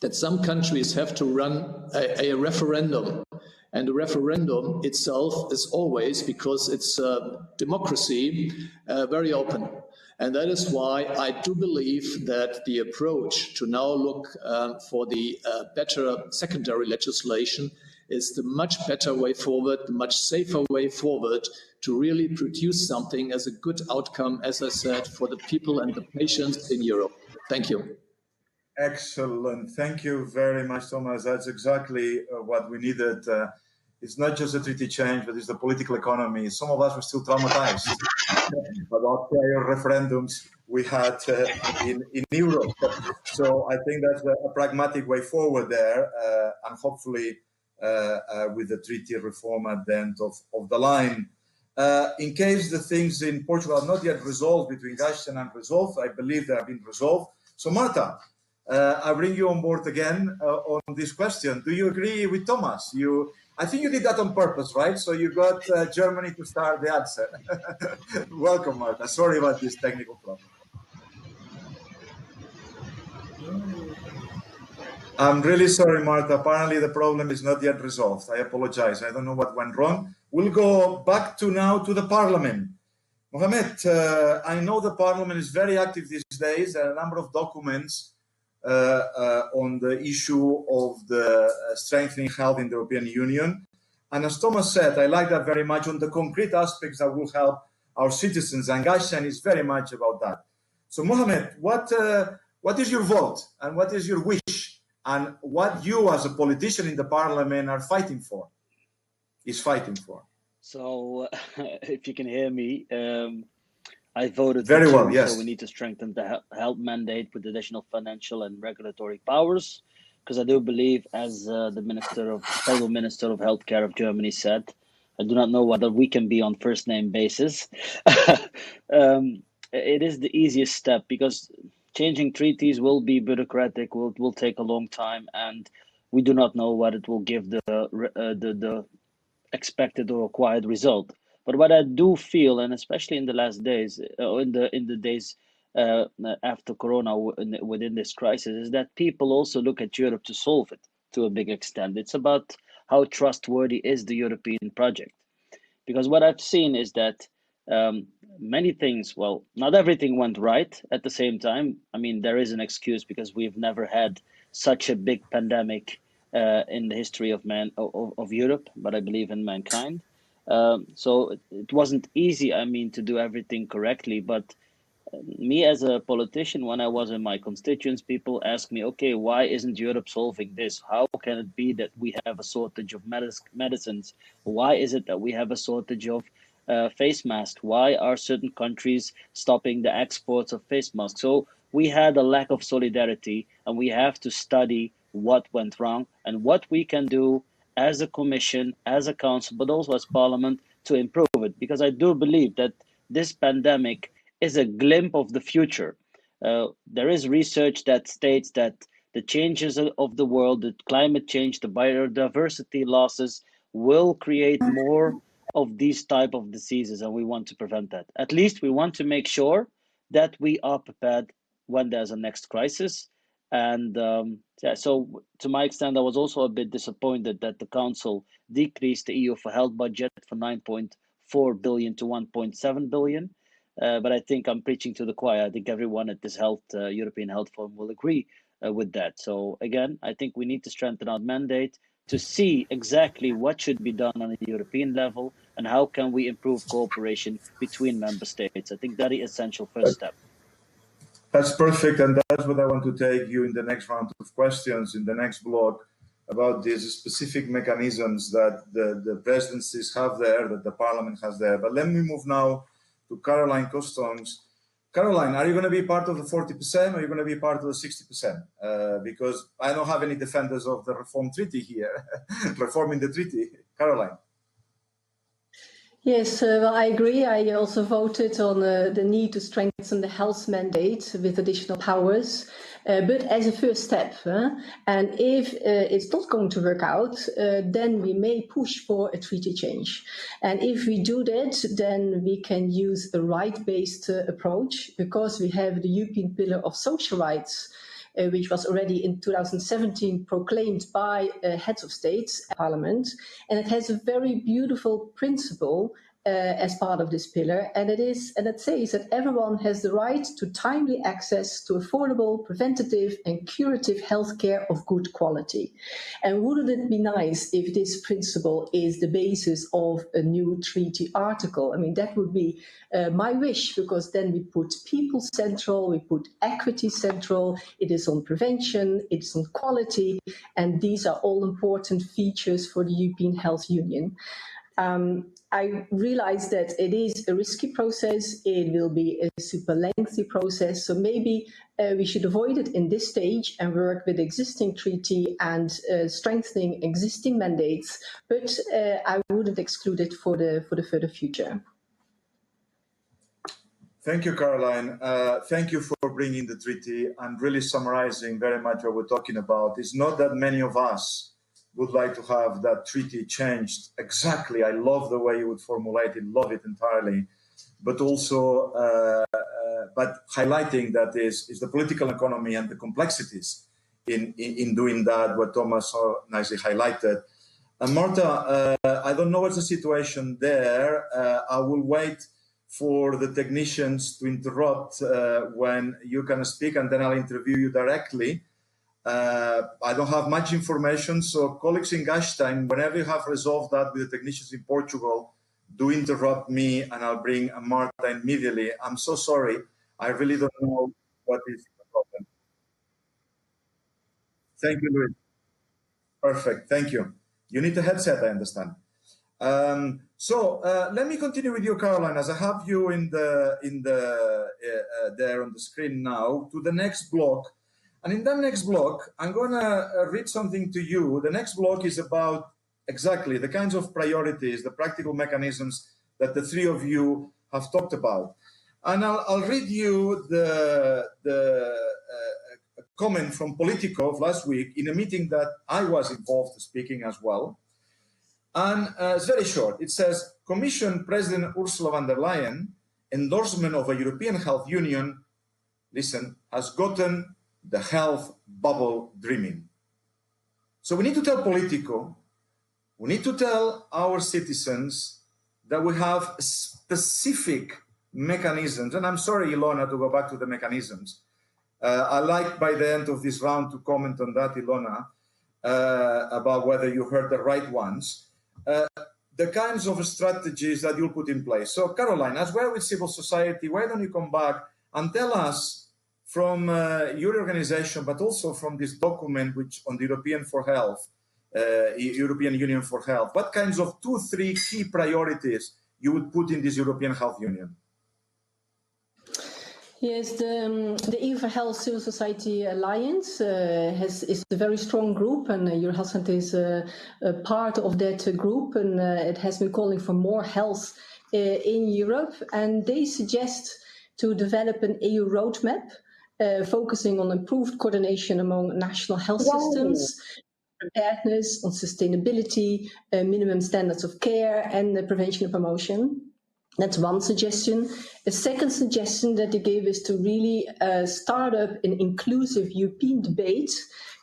that some countries have to run a referendum. And the referendum itself is always, because it's democracy, very open. And that is why I do believe that the approach to now look for the better secondary legislation is the much better way forward, the much safer way forward to really produce something as a good outcome, as I said, for the people and the patients in Europe. Thank you. Excellent. Thank you very much, Thomas. That's exactly what we needed. It's not just a treaty change, but it's the political economy. Some of us were still traumatized about prior referendums we had in Europe. So I think that's a pragmatic way forward there, and hopefully with the treaty reform at the end of the line. In case the things in Portugal are not yet resolved between Gaston and Resolve, I believe they have been resolved. So Marta, I bring you on board again on this question. Do you agree with Thomas? I think you did that on purpose, right? So you got Germany to start the answer. Welcome, Marta. Sorry about this technical problem. I'm really sorry, Marta. Apparently the problem is not yet resolved. I apologize. I don't know what went wrong. We'll go back now to the Parliament. Mohamed, I know the Parliament is very active these days. There are a number of documents on the issue of the strengthening health in the European Union. And as Thomas said, I like that very much on the concrete aspects that will help our citizens. And Gashan is very much about that. So Mohamed, what is your vote and what is your wish and what you as a politician in the Parliament are fighting for? So if you can hear me, I voted very for well, two, yes. So we need to strengthen the health mandate with additional financial and regulatory powers, because I do believe, as the Federal Minister of Healthcare of Germany said, I do not know whether we can be on first name basis. It is the easiest step, because changing treaties will be bureaucratic, will take a long time, and we do not know what it will give the expected or required result. But what I do feel, and especially in the last days, in the days after Corona, within this crisis, is that people also look at Europe to solve it. to a big extent. It's about how trustworthy is the European project. Because what I've seen is that many things, well, not everything went right at the same time. I mean, there is an excuse because we've never had such a big pandemic in the history of Europe, but I believe in mankind. So it wasn't easy, I mean, to do everything correctly. But me as a politician, when I was in my constituents, people ask me, okay, why isn't Europe solving this? How can it be that we have a shortage of medicines? Why is it that we have a shortage of face masks? Why are certain countries stopping the exports of face masks? So we had a lack of solidarity, and we have to study what went wrong and what we can do as a commission, as a council, but also as parliament to improve it. Because I do believe that this pandemic is a glimpse of the future. There is research that states that the changes of the world, the climate change, the biodiversity losses will create more of these type of diseases, and we want to prevent that. At least we want to make sure that we are prepared when there's a next crisis. And yeah, so to my extent, I was also a bit disappointed that the Council decreased the EU for health budget from 9.4 billion to 1.7 billion. But I think I'm preaching to the choir. I think everyone at this European Health Forum will agree with that. So again, I think we need to strengthen our mandate to see exactly what should be done on a European level and how can we improve cooperation between member states. I think that is essential first step. That's perfect, and that's what I want to take you in the next round of questions, in the next block, about these specific mechanisms that the presidencies have there, that the parliament has there. But let me move now to Caroline Costoms. Caroline, are you going to be part of the 40% or are you going to be part of the 60%? Because I don't have any defenders of the reform treaty here, reforming the treaty. Caroline. Yes, well, I agree. I also voted on the need to strengthen the health mandate with additional powers, but as a first step. And if it's not going to work out, then we may push for a treaty change. And if we do that, then we can use a right-based approach, because we have the European Pillar of Social Rights, which was already in 2017 proclaimed by heads of states and parliament. And it has a very beautiful principle as part of this pillar. And it says that everyone has the right to timely access to affordable, preventative and curative healthcare of good quality. And wouldn't it be nice if this principle is the basis of a new treaty article? I mean, that would be my wish, because then we put people central, we put equity central, it is on prevention, it's on quality, and these are all important features for the European Health Union. I realize that it is a risky process, it will be a super lengthy process, so maybe we should avoid it in this stage and work with existing treaty and strengthening existing mandates, but I wouldn't exclude it for the further future. Thank you, Caroline. Thank you for bringing the treaty and really summarizing very much what we're talking about. It's not that many of us would like to have that treaty changed exactly. I love the way you would formulate it, love it entirely. But also, but highlighting that is the political economy and the complexities in doing that, what Thomas so nicely highlighted. And Marta, I don't know what's the situation there. I will wait for the technicians to interrupt when you can speak, and then I'll interview you directly. I don't have much information, so colleagues in Gastein, whenever you have resolved that with the technicians in Portugal, do interrupt me and I'll bring Marta immediately. I'm so sorry. I really don't know what is the problem. Thank you, Luis. Perfect. Thank you. You need a headset, I understand. Let me continue with you, Caroline, as I have you there on the screen now, to the next block. And in that next block, I'm going to read something to you. The next block is about exactly the kinds of priorities, the practical mechanisms that the three of you have talked about. And I'll read you the comment from Politico of last week in a meeting that I was involved speaking as well. And it's very short. It says, Commission President Ursula von der Leyen endorsement of a European Health Union, listen, has gotten the health bubble dreaming. So we need to tell Politico, we need to tell our citizens that we have specific mechanisms. And I'm sorry, Ilona, to go back to the mechanisms. I like by the end of this round to comment on that, Ilona, about whether you heard the right ones. The kinds of strategies that you'll put in place. So Caroline, as well with civil society, why don't you come back and tell us from your organization, but also from this document which on the European for Health, European Union for Health, what kinds of 2-3 key priorities you would put in this European Health Union? Yes, the EU for Health Civil Society Alliance is a very strong group, and Your Health Center is a part of that group, and it has been calling for more health in Europe, and they suggest to develop an EU roadmap focusing on improved coordination among national health systems, preparedness, on sustainability, minimum standards of care, and prevention and promotion. That's one suggestion. A second suggestion that they gave is to really start up an inclusive European debate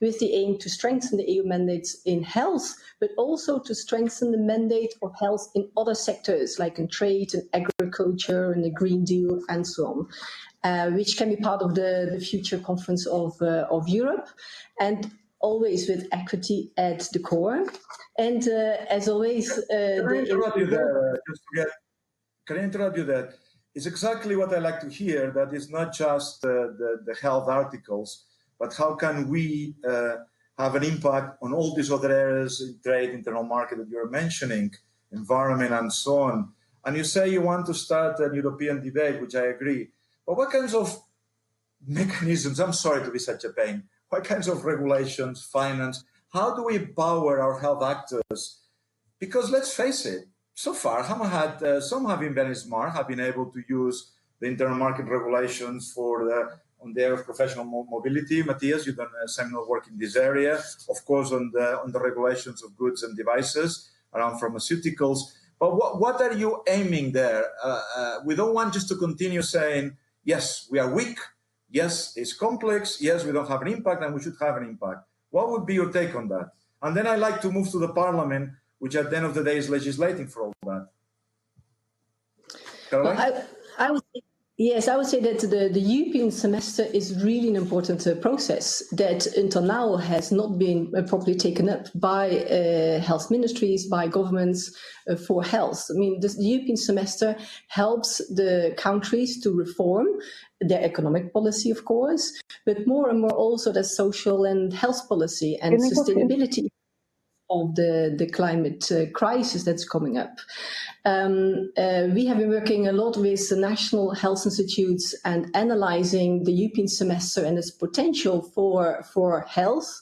with the aim to strengthen the EU mandates in health, but also to strengthen the mandate of health in other sectors, like in trade and agriculture and the Green Deal and so on, which can be part of the future conference of Europe, and always with equity at the core. And as always... Can I interrupt you there? It's exactly what I like to hear, that it's not just the health articles, but how can we have an impact on all these other areas, trade, internal market that you're mentioning, environment and so on. And you say you want to start an European debate, which I agree. But what kinds of mechanisms, I'm sorry to be such a pain, what kinds of regulations, finance, how do we empower our health actors? Because let's face it, so far, some have been very smart, have been able to use the internal market regulations on the area of professional mobility. Matthias, you've done seminal work in this area. Of course, on the regulations of goods and devices around pharmaceuticals. But what are you aiming there? We don't want just to continue saying, yes, we are weak. Yes, it's complex. Yes, we don't have an impact, and we should have an impact. What would be your take on that? And then I'd like to move to the Parliament, which at the end of the day is legislating for all that. Caroline? Well, I would say that the European semester is really an important process that until now has not been properly taken up by health ministries, by governments for health. I mean, the European semester helps the countries to reform their economic policy, of course, but more and more also the social and health policy and sustainability of the climate crisis that's coming up. We have been working a lot with the national health institutes and analyzing the European semester and its potential for health.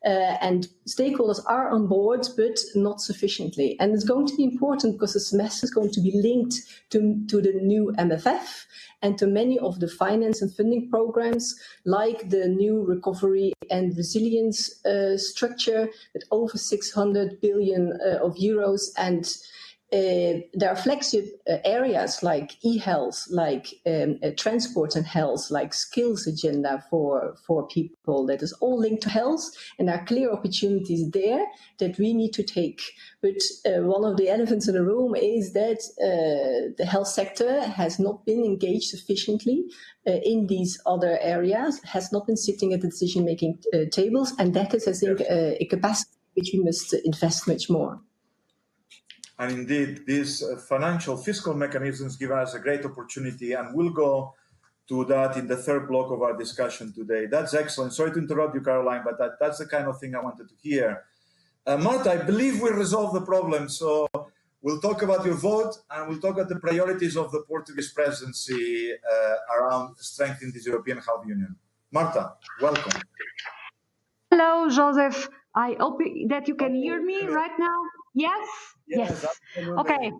And stakeholders are on board, but not sufficiently. And it's going to be important because the semester is going to be linked to the new MFF and to many of the finance and funding programs, like the new recovery and resilience structure with over 600 billion of euros. And there are flagship areas like e-health, like transport and health, like skills agenda for people that is all linked to health, and there are clear opportunities there that we need to take. But one of the elephants in the room is that the health sector has not been engaged sufficiently in these other areas, has not been sitting at the decision-making tables, and that is, I think, a capacity which we must invest much more. And indeed, these financial fiscal mechanisms give us a great opportunity, and we'll go to that in the third block of our discussion today. That's excellent. Sorry to interrupt you, Caroline, but that's the kind of thing I wanted to hear. Marta, I believe we resolved the problem, so we'll talk about your vote, and we'll talk about the priorities of the Portuguese presidency around strengthening this European Health Union. Marta, welcome. Hello, Joseph. I hope that you can hear me right now. Yes? Yes. Okay.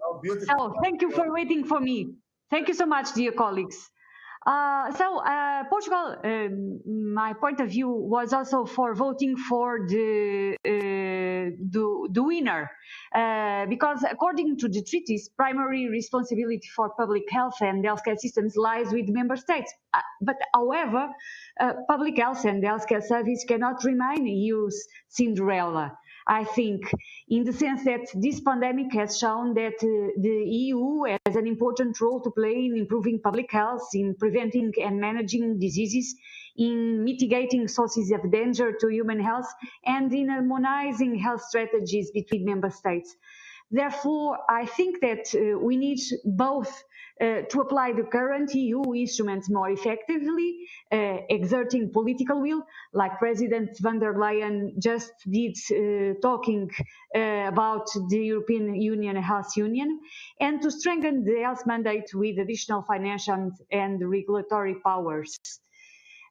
So thank you for waiting for me. Thank you so much, dear colleagues. Portugal, my point of view was also for voting for the the winner. Because according to the treaties, primary responsibility for public health and healthcare systems lies with member states. But however, public health and healthcare service cannot remain EU's Cinderella. I think, in the sense that this pandemic has shown that the EU has an important role to play in improving public health, in preventing and managing diseases, in mitigating sources of danger to human health, and in harmonizing health strategies between member states. Therefore, I think that we need both to apply the current EU instruments more effectively, exerting political will, like President von der Leyen just did, talking about the European Union Health Union, and to strengthen the health mandate with additional financial and regulatory powers.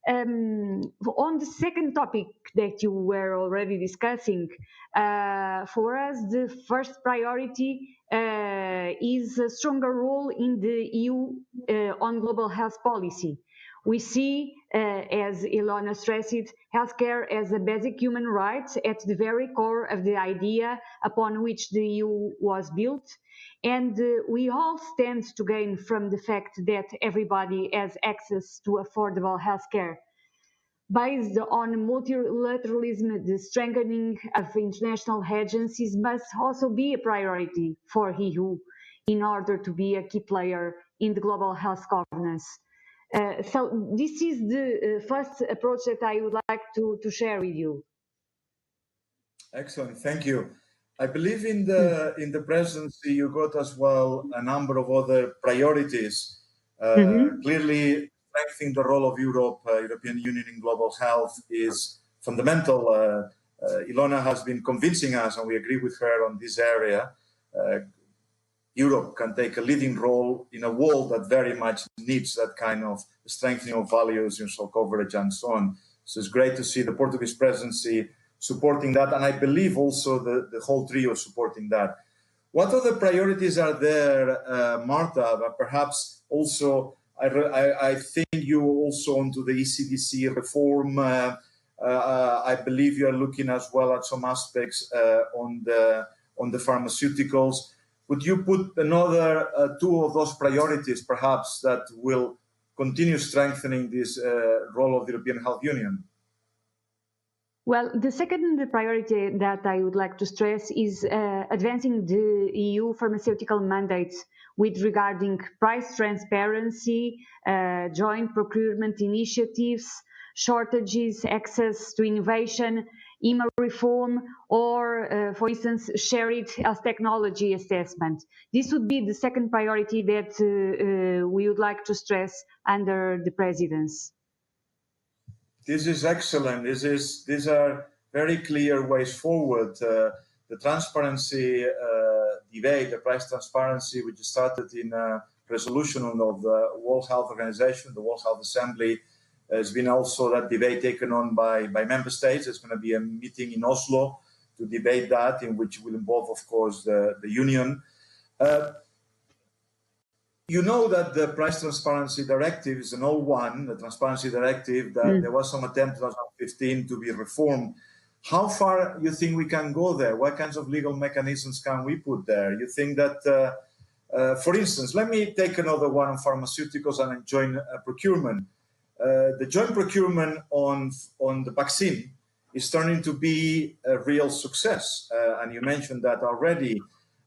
On the second topic that you were already discussing, for us the first priority is a stronger role in the EU on global health policy. We see, as Ilona stressed, healthcare as a basic human right at the very core of the idea upon which the EU was built. And we all stand to gain from the fact that everybody has access to affordable healthcare. Based on multilateralism, the strengthening of international agencies must also be a priority for EU in order to be a key player in the global health governance. So this is the first approach that I would like to share with you. Excellent, thank you. I believe in the presidency you got as well a number of other priorities. Clearly, strengthening the role of Europe, European Union in global health is fundamental. Ilona has been convincing us, and we agree with her on this area. Europe can take a leading role in a world that very much needs that kind of strengthening of values, social coverage, and so on. So it's great to see the Portuguese presidency supporting that, and I believe also the whole trio supporting that. What other priorities are there, Marta? But perhaps also, I think you also onto the ECDC reform. I believe you are looking as well at some aspects on the pharmaceuticals. Would you put another two of those priorities, perhaps, that will continue strengthening this role of the European Health Union? Well, the second priority that I would like to stress is advancing the EU pharmaceutical mandates with regarding price transparency, joint procurement initiatives, shortages, access to innovation, EMA reform, or, for instance, shared health technology assessment. This would be the second priority that we would like to stress under the presidency. This is excellent. These are very clear ways forward. The transparency debate, the price transparency, which started in a resolution of the World Health Organization, the World Health Assembly, has been also that debate taken on by member states. There's going to be a meeting in Oslo to debate that, in which will involve, of course, the Union. You know that the Price Transparency Directive is an old one, the Transparency Directive, that there was some attempt in 2015 to be reformed. How far you think we can go there? What kinds of legal mechanisms can we put there? You think that, for instance, let me take another one on pharmaceuticals and joint procurement. The joint procurement on the vaccine is turning to be a real success, and you mentioned that already.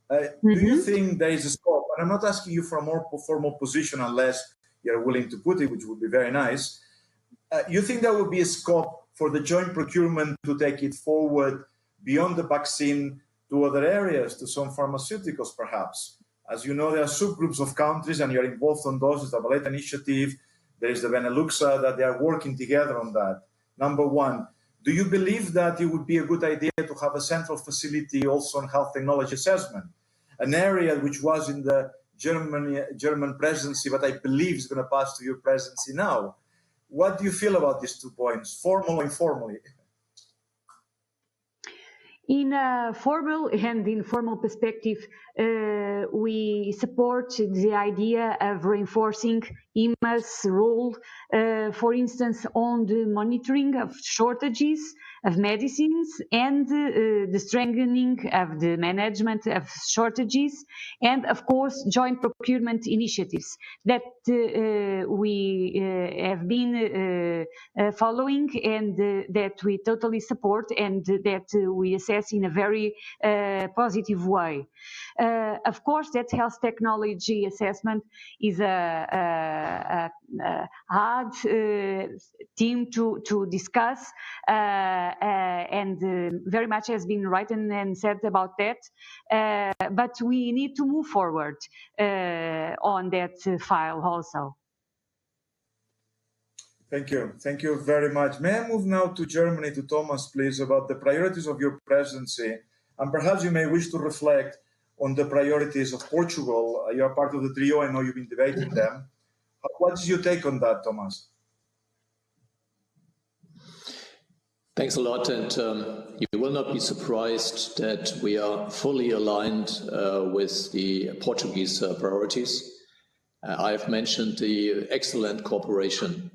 Do you think there is a scope? And I'm not asking you for a more formal position unless you're willing to put it, which would be very nice. You think there will be a scope for the joint procurement to take it forward beyond the vaccine to other areas, to some pharmaceuticals perhaps? As you know, there are subgroups of countries and you're involved on those. There's the Valletta Initiative, there is the Benelux, that they are working together on that. Number one, do you believe that it would be a good idea to have a central facility also on health technology assessment? An area which was in the German presidency, but I believe is going to pass to your presidency now. What do you feel about these 2 points, formal or informally? In a formal and informal perspective, we support the idea of reinforcing EMA's role, for instance, on the monitoring of shortages of medicines and the strengthening of the management of shortages, and of course joint procurement initiatives that we have been following and that we totally support and that we assess in a very positive way. Of course, that health technology assessment is a hard theme to discuss, and very much has been written and said about that. But we need to move forward on that file also. Thank you. Thank you very much. May I move now to Germany, to Thomas, please, about the priorities of your presidency, and perhaps you may wish to reflect on the priorities of Portugal. You are part of the trio. I know you've been debating them. What is your take on that, Thomas? Thanks a lot, and you will not be surprised that we are fully aligned with the Portuguese priorities. I've mentioned the excellent cooperation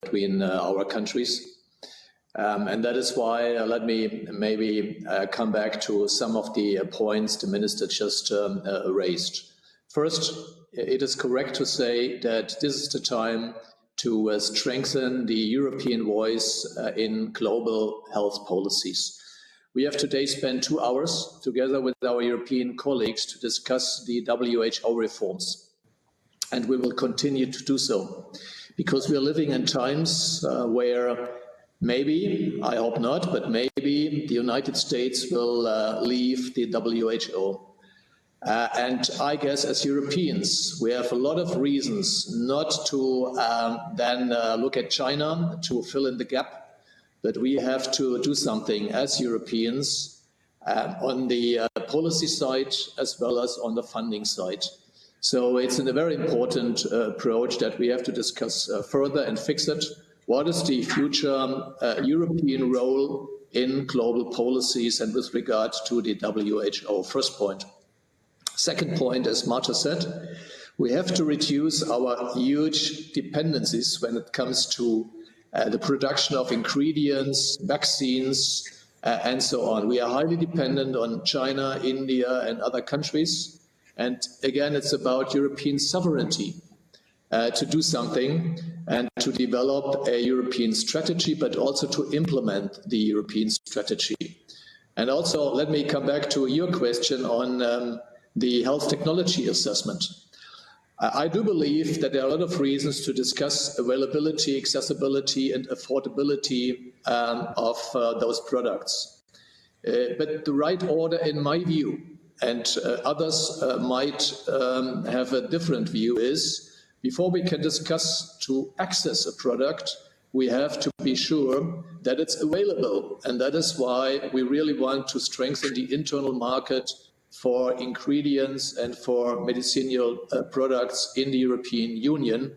between our countries. And that is why let me maybe come back to some of the points the Minister just raised. First, it is correct to say that this is the time to strengthen the European voice in global health policies. We have today spent 2 hours together with our European colleagues to discuss the WHO reforms. And we will continue to do so, because we are living in times where maybe, I hope not, but maybe the United States will leave the WHO. And I guess as Europeans, we have a lot of reasons not to then look at China to fill in the gap, but we have to do something as Europeans on the policy side as well as on the funding side. So it's a very important approach that we have to discuss further and fix it. What is the future European role in global policies and with regard to the WHO? First point. Second point, as Marta said, we have to reduce our huge dependencies when it comes to the production of ingredients, vaccines, and so on. We are highly dependent on China, India, and other countries. And again, it's about European sovereignty to do something and to develop a European strategy, but also to implement the European strategy. And also, let me come back to your question on the health technology assessment. I do believe that there are a lot of reasons to discuss availability, accessibility, and affordability of those products. But the right order, in my view, and others might have a different view, is before we can discuss to access a product, we have to be sure that it's available. And that is why we really want to strengthen the internal market for ingredients and for medicinal products in the European Union.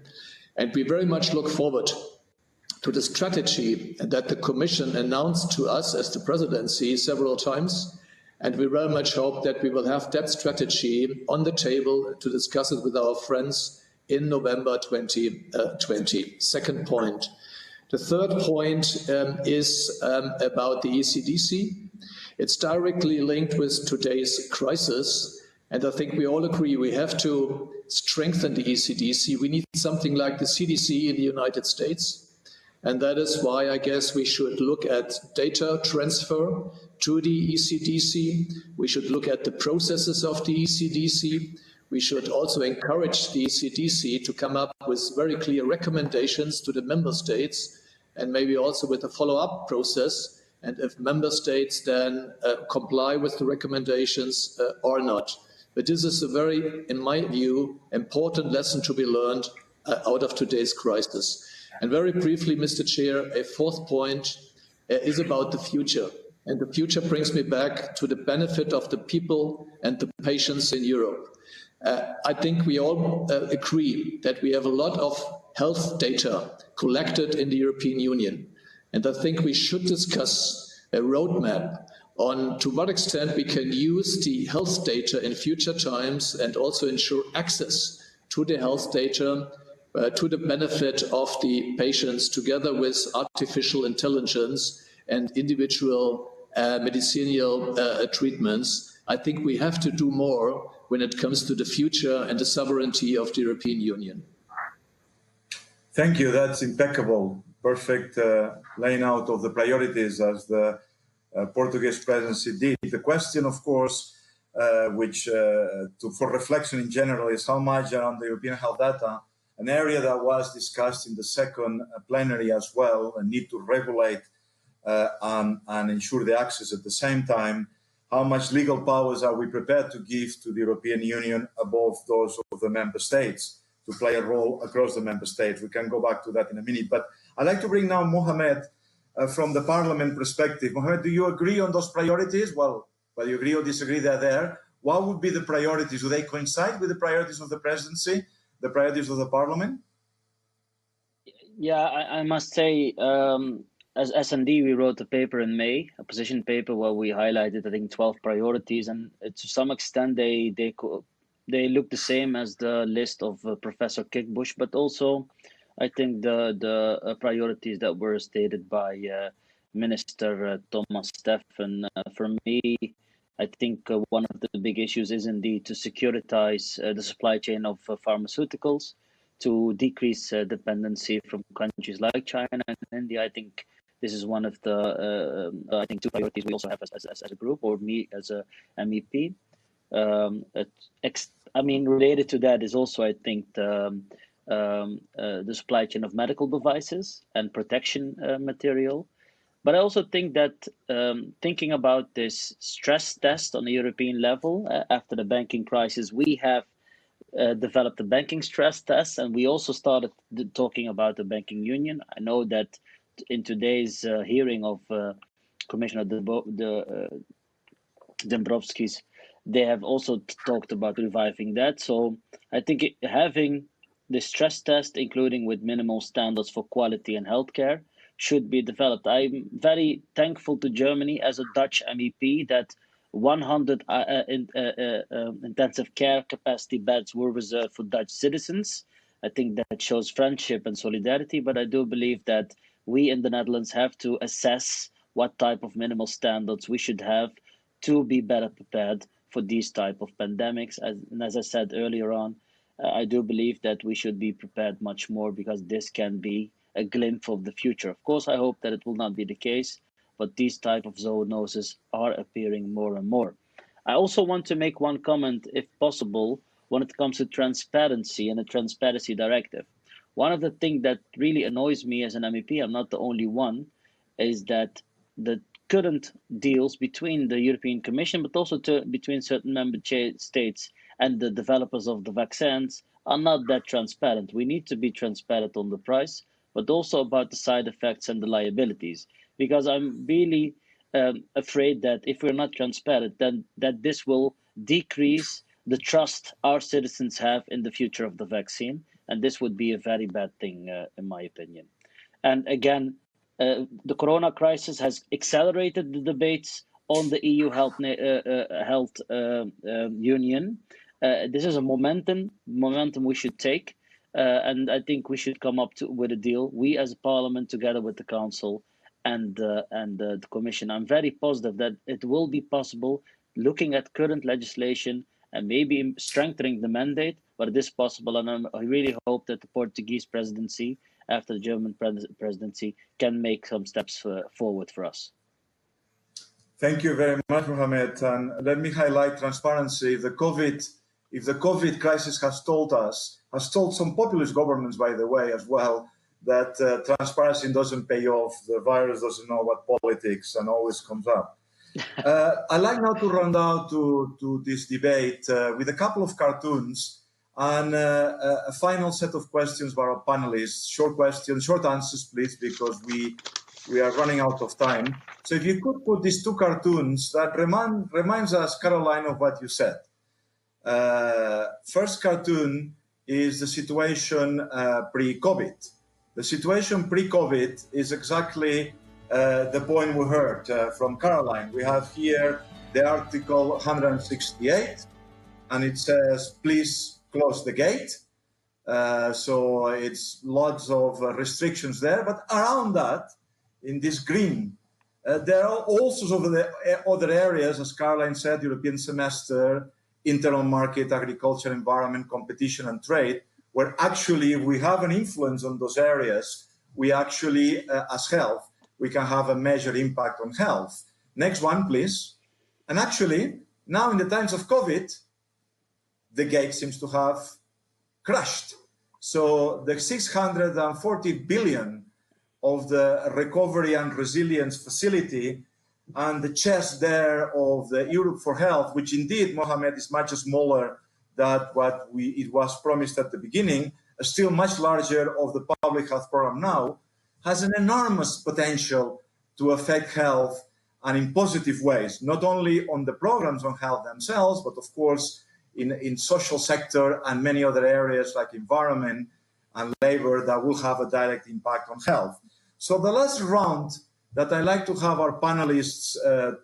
And we very much look forward to the strategy that the Commission announced to us as the presidency several times. And we very much hope that we will have that strategy on the table to discuss it with our friends in November 2020. Second point. The third point is about the ECDC. It's directly linked with today's crisis. And I think we all agree we have to strengthen the ECDC. We need something like the CDC in the United States. And that is why I guess we should look at data transfer to the ECDC. We should look at the processes of the ECDC. We should also encourage the ECDC to come up with very clear recommendations to the member states, and maybe also with a follow-up process, and if member states then comply with the recommendations or not. But this is a very, in my view, important lesson to be learned out of today's crisis. And very briefly, Mr. Chair, a fourth point is about the future. And the future brings me back to the benefit of the people and the patients in Europe. I think we all agree that we have a lot of health data collected in the European Union. And I think we should discuss a roadmap on to what extent we can use the health data in future times and also ensure access to the health data to the benefit of the patients, together with artificial intelligence and individual medicinal treatments. I think we have to do more when it comes to the future and the sovereignty of the European Union. Thank you. That's impeccable. Perfect laying out of the priorities as the Portuguese presidency did. The question, of course, for reflection in general, is how much around the European health data, an area that was discussed in the second plenary as well, a need to regulate and ensure the access at the same time. How much legal powers are we prepared to give to the European Union above those of the member states to play a role across the member states? We can go back to that in a minute. But I'd like to bring now Mohamed from the Parliament perspective. Mohamed, do you agree on those priorities? Well, whether you agree or disagree, they're there. What would be the priorities? Do they coincide with the priorities of the presidency, the priorities of the Parliament? Yeah, I must say, as S&D, we wrote a paper in May, a position paper where we highlighted, I think, 12 priorities, and to some extent they look the same as the list of Professor Kickbush, but also I think the priorities that were stated by Minister Thomas Steffen. For me, I think one of the big issues is indeed to securitize the supply chain of pharmaceuticals, to decrease dependency from countries like China and India. I think this is one of the, I think, two priorities we also have as a group, or me as a MEP. I mean, related to that is also, I think, the supply chain of medical devices and protection material. But I also think that thinking about this stress test on the European level after the banking crisis, we have developed a banking stress test, and we also started talking about the banking union. I know that in today's hearing of Commissioner Dombrovskis, they have also talked about reviving that. So I think having the stress test, including with minimal standards for quality and healthcare, should be developed. I'm very thankful to Germany as a Dutch MEP that 100 intensive care capacity beds were reserved for Dutch citizens. I think that shows friendship and solidarity, but I do believe that we in the Netherlands have to assess what type of minimal standards we should have to be better prepared for these type of pandemics. And as I said earlier on, I do believe that we should be prepared much more, because this can be a glimpse of the future. Of course, I hope that it will not be the case, but these type of zoonoses are appearing more and more. I also want to make one comment, if possible, when it comes to transparency and the transparency directive. One of the things that really annoys me as an MEP, I'm not the only one, is that the current deals between the European Commission, but also between certain member states and the developers of the vaccines are not that transparent. We need to be transparent on the price, but also about the side effects and the liabilities, because I'm really afraid that if we're not transparent, then that this will decrease the trust our citizens have in the future of the vaccine, and this would be a very bad thing, in my opinion. And again, the corona crisis has accelerated the debates on the EU health union. This is a momentum we should take, and I think we should come up with a deal. We as a Parliament, together with the Council and the Commission. I'm very positive that it will be possible, looking at current legislation and maybe strengthening the mandate, but it is possible, and I really hope that the Portuguese presidency, after the German presidency, can make some steps forward for us. Thank you very much, Mohamed. And let me highlight transparency. If the COVID crisis has told some populist governments, by the way, as well, that transparency doesn't pay off. The virus doesn't know what politics and always comes up. I'd like now to run down to this debate with a couple of cartoons and a final set of questions by our panelists. Short questions, short answers, please, because we are running out of time. So if you could put these two cartoons, that reminds us, Caroline, of what you said. First cartoon is the situation pre-COVID. The situation pre-COVID is exactly the point we heard from Caroline. We have here the article 168, and it says, please close the gate. So it's lots of restrictions there, but around that, in this green, there are all sorts of other areas, as Caroline said, European semester, internal market, agriculture, environment, competition, and trade, where actually if we have an influence on those areas, we actually, as health, we can have a measured impact on health. Next one, please. And actually, now in the times of COVID, the gate seems to have crashed. So the 640 billion of the recovery and resilience facility and the chest there of the Europe for Health, which indeed, Mohammed, is much smaller than what it was promised at the beginning, still much larger of the public health program now, has an enormous potential to affect health and in positive ways, not only on the programs on health themselves, but of course in social sector and many other areas like environment and labor that will have a direct impact on health. So the last round that I like to have our panelists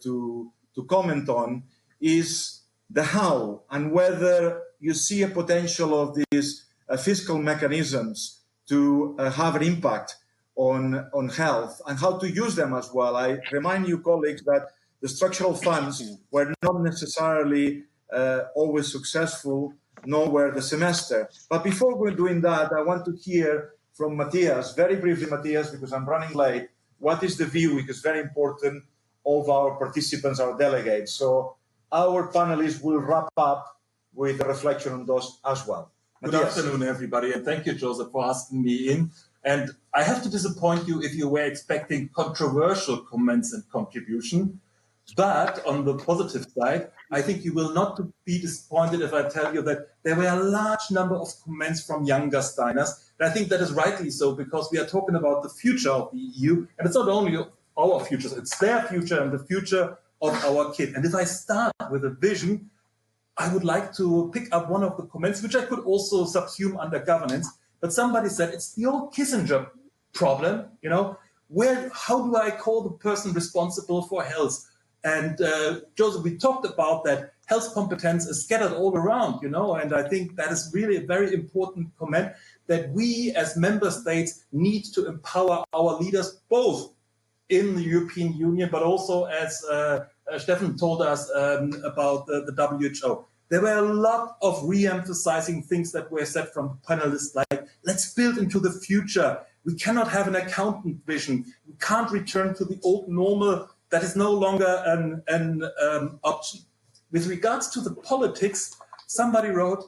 to comment on is the how and whether you see a potential of these fiscal mechanisms to have an impact on health and how to use them as well. I remind you, colleagues, that the structural funds were not necessarily always successful, nor were the semester. But before we're doing that, I want to hear from Matthias, very briefly, Matthias, because I'm running late, what is the view, which is very important, of our participants, our delegates. So our panelists will wrap up with a reflection on those as well. Good afternoon, everybody, and thank you, Joseph, for asking me in. And I have to disappoint you if you were expecting controversial comments and contribution. But on the positive side, I think you will not be disappointed if I tell you that there were a large number of comments from younger Steiners. And I think that is rightly so, because we are talking about the future of the EU. And it's not only our future, it's their future and the future of our kid. And if I start with a vision, I would like to pick up one of the comments, which I could also subsume under governance. But somebody said it's the old Kissinger problem, you know, how do I call the person responsible for health? And Joseph, we talked about that health competence is scattered all around, you know, and I think that is really a very important comment that we as member states need to empower our leaders, both in the European Union, but also as Stefan told us about the WHO. There were a lot of re-emphasizing things that were said from panelists like, let's build into the future. We cannot have an accountant vision. We can't return to the old normal. That is no longer an option. With regards to the politics, somebody wrote,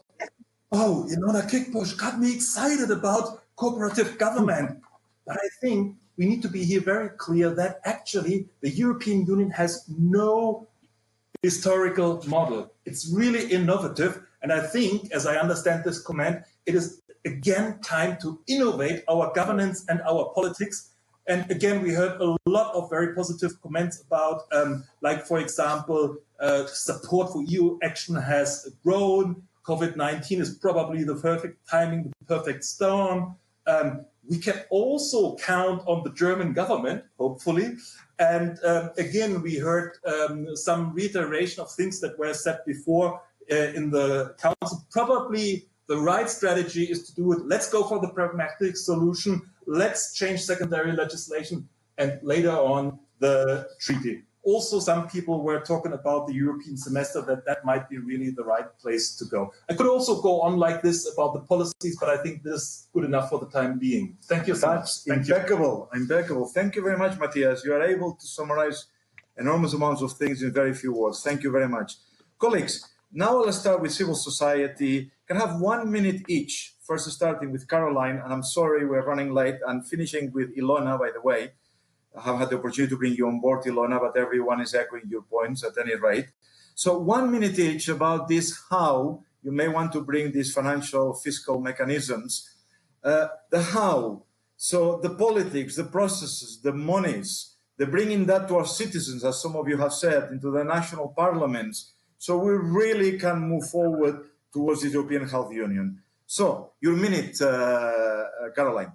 oh, Ilona Kickbush got me excited about cooperative government. But I think we need to be here very clear that actually the European Union has no historical model. It's really innovative. And I think, as I understand this comment, it is again time to innovate our governance and our politics. And again, we heard a lot of very positive comments about, like, for example, support for EU action has grown. COVID-19 is probably the perfect timing, the perfect storm. We can also count on the German government, hopefully. And again, we heard some reiteration of things that were said before in the council. Probably the right strategy is to do it. Let's go for the pragmatic solution. Let's change secondary legislation and later on the treaty. Also, some people were talking about the European semester, that might be really the right place to go. I could also go on like this about the policies, but I think this is good enough for the time being. Thank you so much. Impeccable. Thank you very much, Matthias. You are able to summarize enormous amounts of things in very few words. Thank you very much. Colleagues, now I'll start with civil society. Can have 1 minute each. First starting with Caroline, and I'm sorry we're running late, and finishing with Ilona, by the way. I have had the opportunity to bring you on board, Ilona, but everyone is echoing your points at any rate. So 1 minute each about this, how you may want to bring these financial fiscal mechanisms. The how, so the politics, the processes, the monies, the bringing that to our citizens, as some of you have said, into the national parliaments, so we really can move forward towards the European Health Union. So your minute, Caroline.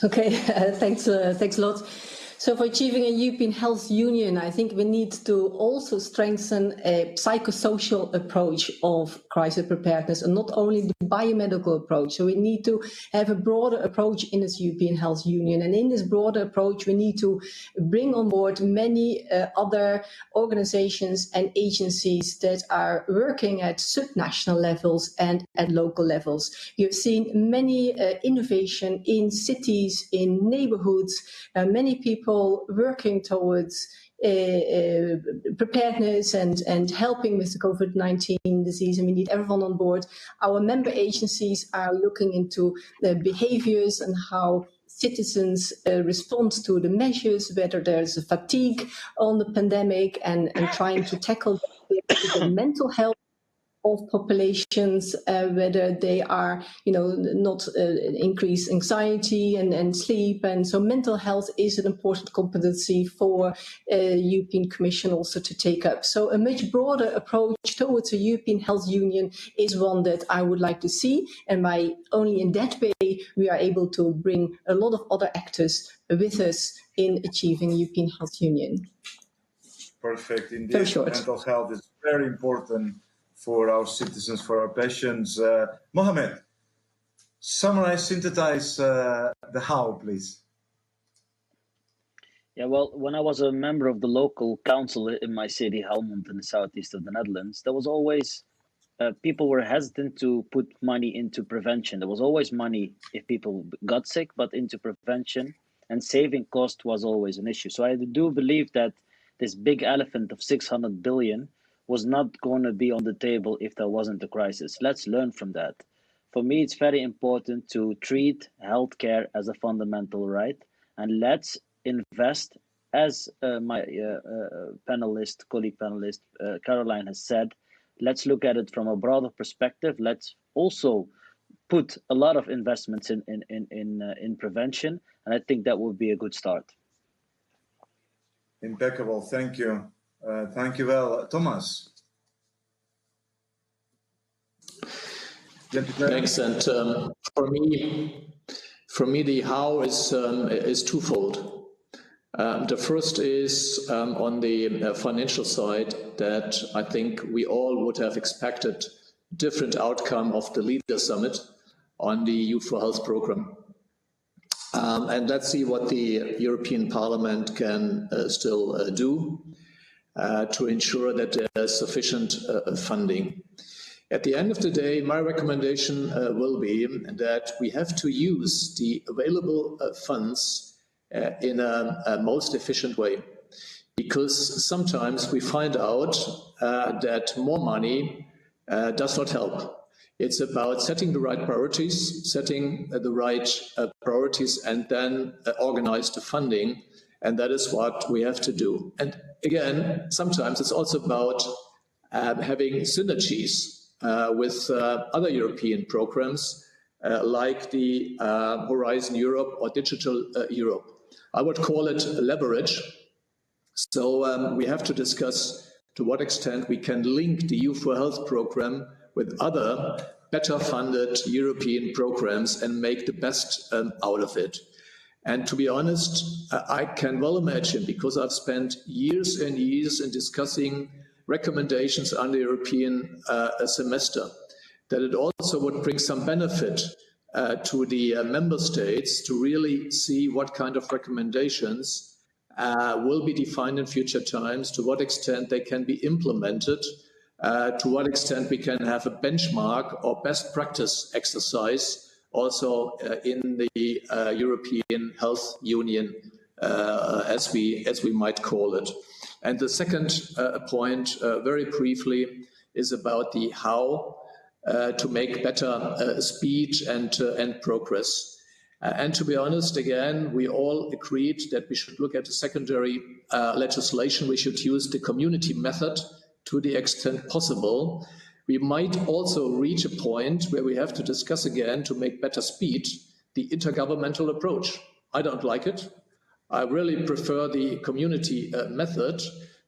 Okay, thanks a lot. So for achieving a European Health Union, I think we need to also strengthen a psychosocial approach of crisis preparedness and not only the biomedical approach. So we need to have a broader approach in this European Health Union. And in this broader approach, we need to bring on board many other organizations and agencies that are working at subnational levels and at local levels. You've seen many innovation in cities, in neighborhoods, many people working towards preparedness and helping with the COVID-19 disease, and we need everyone on board. Our member agencies are looking into the behaviors and how citizens respond to the measures, whether there's a fatigue on the pandemic, and trying to tackle the mental health of populations, whether they are, not increased anxiety and sleep. And so mental health is an important competency for European Commission also to take up. So a much broader approach towards a European Health Union is one that I would like to see. And by only in that way, we are able to bring a lot of other actors with us in achieving a European Health Union. Perfect. Indeed, mental health is very important for our citizens, for our patients. Mohamed, summarize, synthesize the how, please. Yeah, well, when I was a member of the local council in my city, Helmond, in the southeast of the Netherlands, there was always, people were hesitant to put money into prevention. There was always money if people got sick, but into prevention, and saving cost was always an issue. So I do believe that this big elephant of 600 billion was not going to be on the table if there wasn't a crisis. Let's learn from that. For me, it's very important to treat healthcare as a fundamental right, and let's invest, as my colleague panelist, Caroline has said, let's look at it from a broader perspective. Let's also put a lot of investments in prevention, and I think that would be a good start. Impeccable, thank you. Thank you, well, Thomas. Thanks. And for me, the how is twofold. The first is on the financial side, that I think we all would have expected different outcome of the Leader Summit on the Youth for Health program. And let's see what the European Parliament can still do to ensure that there's sufficient funding. At the end of the day, my recommendation will be that we have to use the available funds in a most efficient way, because sometimes we find out that more money does not help. It's about setting the right priorities, and then organize the funding. And that is what we have to do. And again, sometimes it's also about having synergies with other European programs like the Horizon Europe or Digital Europe. I would call it leverage. So we have to discuss to what extent we can link the Youth for Health program with other better funded European programs and make the best out of it. And to be honest, I can well imagine, because I've spent years and years in discussing recommendations on the European semester, that it also would bring some benefit to the member states to really see what kind of recommendations will be defined in future times, to what extent they can be implemented, to what extent we can have a benchmark or best practice exercise also in the European Health Union, as we might call it. And the second point, very briefly, is about the how to make better speed and progress. And to be honest, again, we all agreed that we should look at the secondary legislation. We should use the community method to the extent possible. We might also reach a point where we have to discuss again, to make better speed, the intergovernmental approach. I don't like it. I really prefer the community method.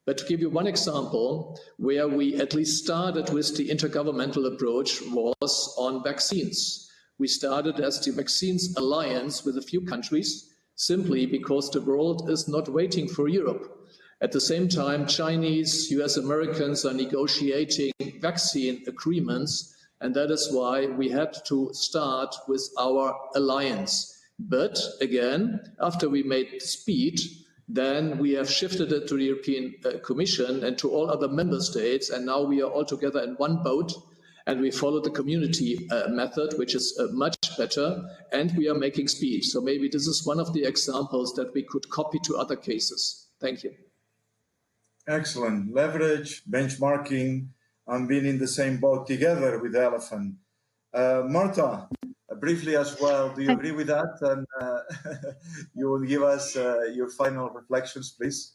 But to give you one example, where we at least started with the intergovernmental approach was on vaccines. We started as the Vaccines Alliance with a few countries, simply because the world is not waiting for Europe. At the same time, Chinese, US Americans are negotiating vaccine agreements, and that is why we had to start with our alliance. But again, after we made the speed, then we have shifted it to the European Commission and to all other member states, and now we are all together in one boat, and we follow the community method, which is much better, and we are making speed. So maybe this is one of the examples that we could copy to other cases. Thank you. Excellent. Leverage, benchmarking, and being in the same boat together with the elephant. Marta, briefly as well, do you agree with that? And you will give us your final reflections, please.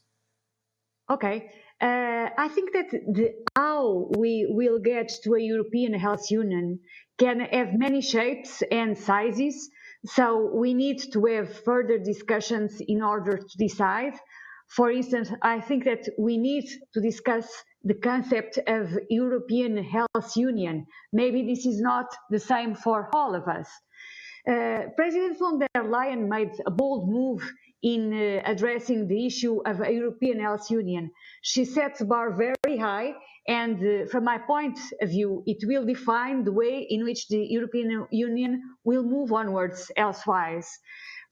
Okay. I think that how we will get to a European health union can have many shapes and sizes. So we need to have further discussions in order to decide. For instance, I think that we need to discuss the concept of European health union. Maybe this is not the same for all of us. President von der Leyen made a bold move in addressing the issue of a European health union. She set the bar very high, and from my point of view, it will define the way in which the European Union will move onwards health-wise.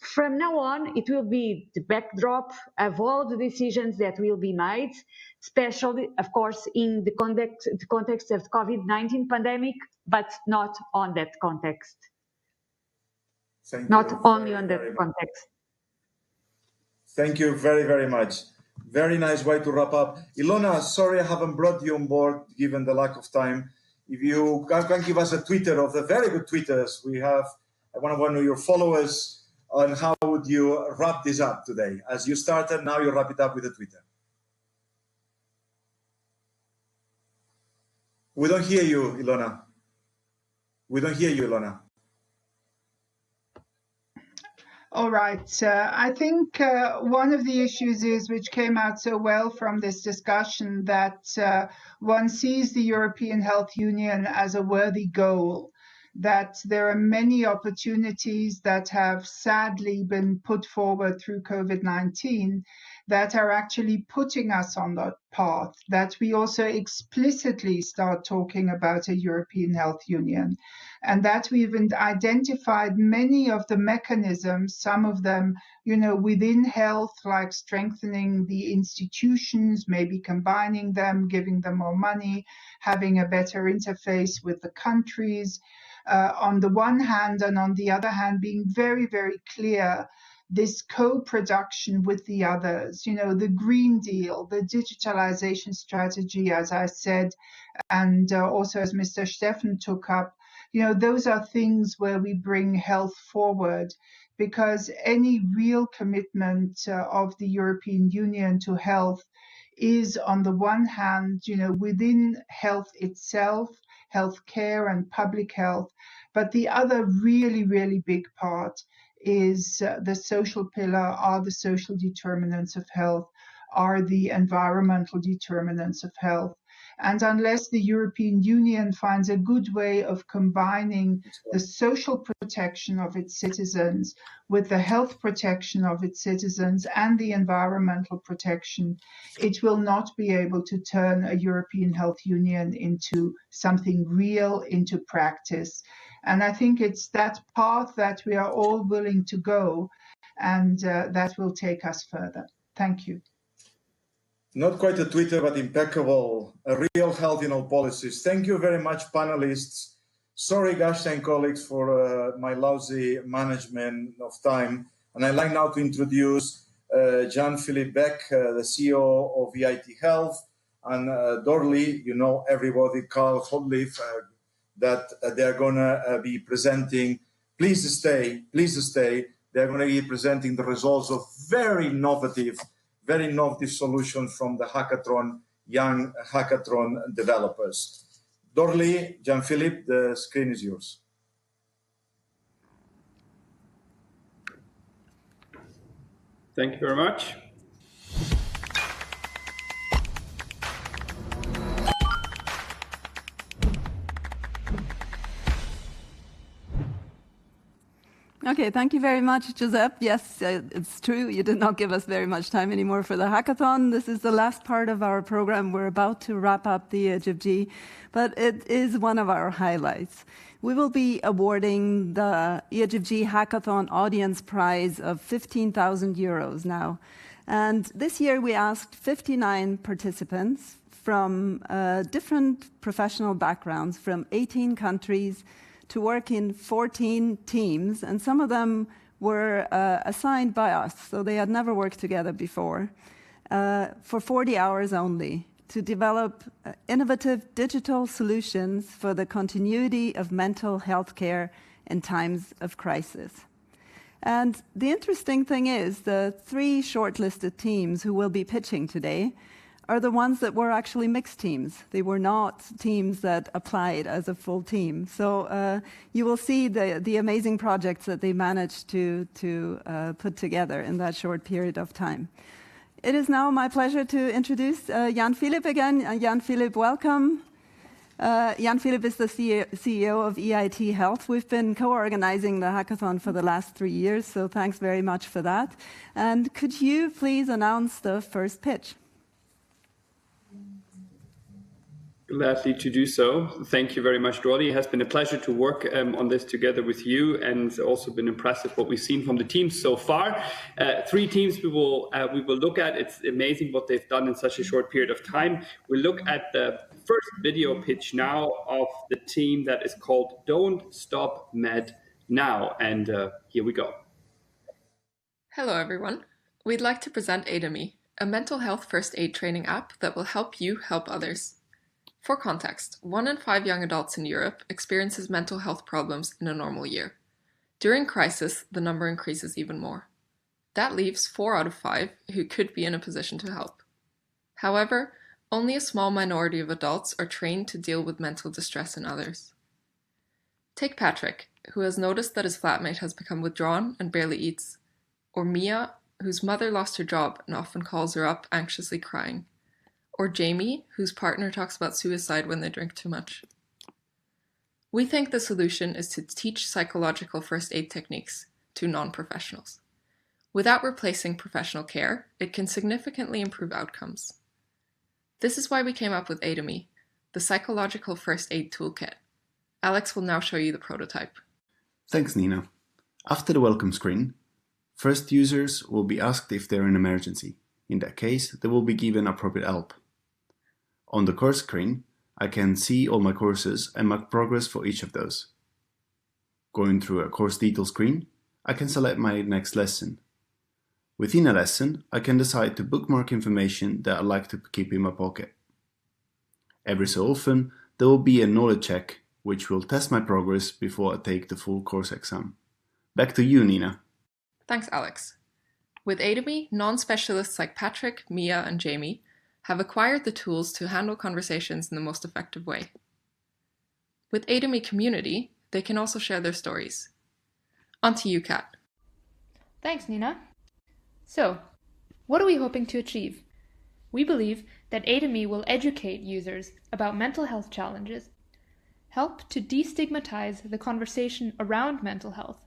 From now on, it will be the backdrop of all the decisions that will be made, especially, of course, in the context of the COVID-19 pandemic, but not on that context. Not only on that context. Thank you very, very much. Very nice way to wrap up. Ilona, sorry I haven't brought you on board given the lack of time. If you can give us a Twitter of the very good tweeters we have, I want to know your followers, on how would you wrap this up today? As you started, now you wrap it up with a Twitter. We don't hear you, Ilona. We don't hear you, Ilona. All right. I think one of the issues is, which came out so well from this discussion, that one sees the European Health Union as a worthy goal, that there are many opportunities that have sadly been put forward through COVID-19 that are actually putting us on that path, that we also explicitly start talking about a European Health Union, and that we've identified many of the mechanisms, some of them, within health, like strengthening the institutions, maybe combining them, giving them more money, having a better interface with the countries, on the one hand, and on the other hand, being very, very clear, this co-production with the others, the Green Deal, the digitalization strategy, as I said, and also as Mr. Steffen took up, those are things where we bring health forward, because any real commitment of the European Union to health is, on the one hand, within health itself, healthcare and public health, but the other really, really big part is the social pillar, are the social determinants of health, are the environmental determinants of health. And unless the European Union finds a good way of combining the social protection of its citizens with the health protection of its citizens and the environmental protection, it will not be able to turn a European Health Union into something real, into practice. And I think it's that path that we are all willing to go, and that will take us further. Thank you. Not quite a Twitter, but impeccable. A real health in all policies. Thank you very much, panelists. Sorry, Gasha and colleagues, for my lousy management of time. And I'd like now to introduce Jean-Philippe Beck, the CEO of EIT Health, and Dorley, everybody, Carl Hodliff, that they're going to be presenting. Please stay. They're going to be presenting the results of very innovative solutions from the hackathon, young hackathon developers. Dorley, Jean-Philippe, the screen is yours. Thank you very much. Okay, thank you very much, Josep. Yes, it's true. You did not give us very much time anymore for the hackathon. This is the last part of our program. We're about to wrap up the EHFG, but it is one of our highlights. We will be awarding the EHFG Hackathon Audience Prize of 15,000 euros now. And this year we asked 59 participants from different professional backgrounds from 18 countries to work in 14 teams, and some of them were assigned by us, so they had never worked together before, for 40 hours only, to develop innovative digital solutions for the continuity of mental health care in times of crisis. And the interesting thing is the 3 shortlisted teams who will be pitching today are the ones that were actually mixed teams. They were not teams that applied as a full team. So you will see the amazing projects that they managed to put together in that short period of time. It is now my pleasure to introduce Jan-Philipp again. Jan-Philipp, welcome. Jan-Philipp is the CEO of EIT Health. We've been co-organizing the hackathon for the last 3 years, so thanks very much for that. And could you please announce the first pitch? Gladly to do so. Thank you very much, Dorothy. It has been a pleasure to work on this together with you, and also been impressive what we've seen from the teams so far. 3 teams we will look at. It's amazing what they've done in such a short period of time. We'll look at the first video pitch now of the team that is called Don't Stop Med Now. And here we go. Hello, everyone. We'd like to present AIDA-Me, a mental health first aid training app that will help you help others. For context, 1 in 5 young adults in Europe experiences mental health problems in a normal year. During crisis, the number increases even more. That leaves 4 out of 5 who could be in a position to help. However, only a small minority of adults are trained to deal with mental distress in others. Take Patrick, who has noticed that his flatmate has become withdrawn and barely eats, or Mia, whose mother lost her job and often calls her up anxiously crying. Or Jamie, whose partner talks about suicide when they drink too much. We think the solution is to teach psychological first aid techniques to non-professionals. Without replacing professional care, it can significantly improve outcomes. This is why we came up with AIDA-Me, the psychological first aid toolkit. Alex will now show you the prototype. Thanks, Nina. After the welcome screen, first users will be asked if they're in an emergency. In that case, they will be given appropriate help. On the course screen, I can see all my courses and mark progress for each of those. Going through a course detail screen, I can select my next lesson. Within a lesson, I can decide to bookmark information that I'd like to keep in my pocket. Every so often, there will be a knowledge check, which will test my progress before I take the full course exam. Back to you, Nina. Thanks, Alex. With AIDA-Me, non-specialists like Patrick, Mia, and Jamie have acquired the tools to handle conversations in the most effective way. With AIDA-Me Community, they can also share their stories. On to you, Kat. Thanks, Nina. So, what are we hoping to achieve? We believe that AIDA-Me will educate users about mental health challenges, help to destigmatize the conversation around mental health,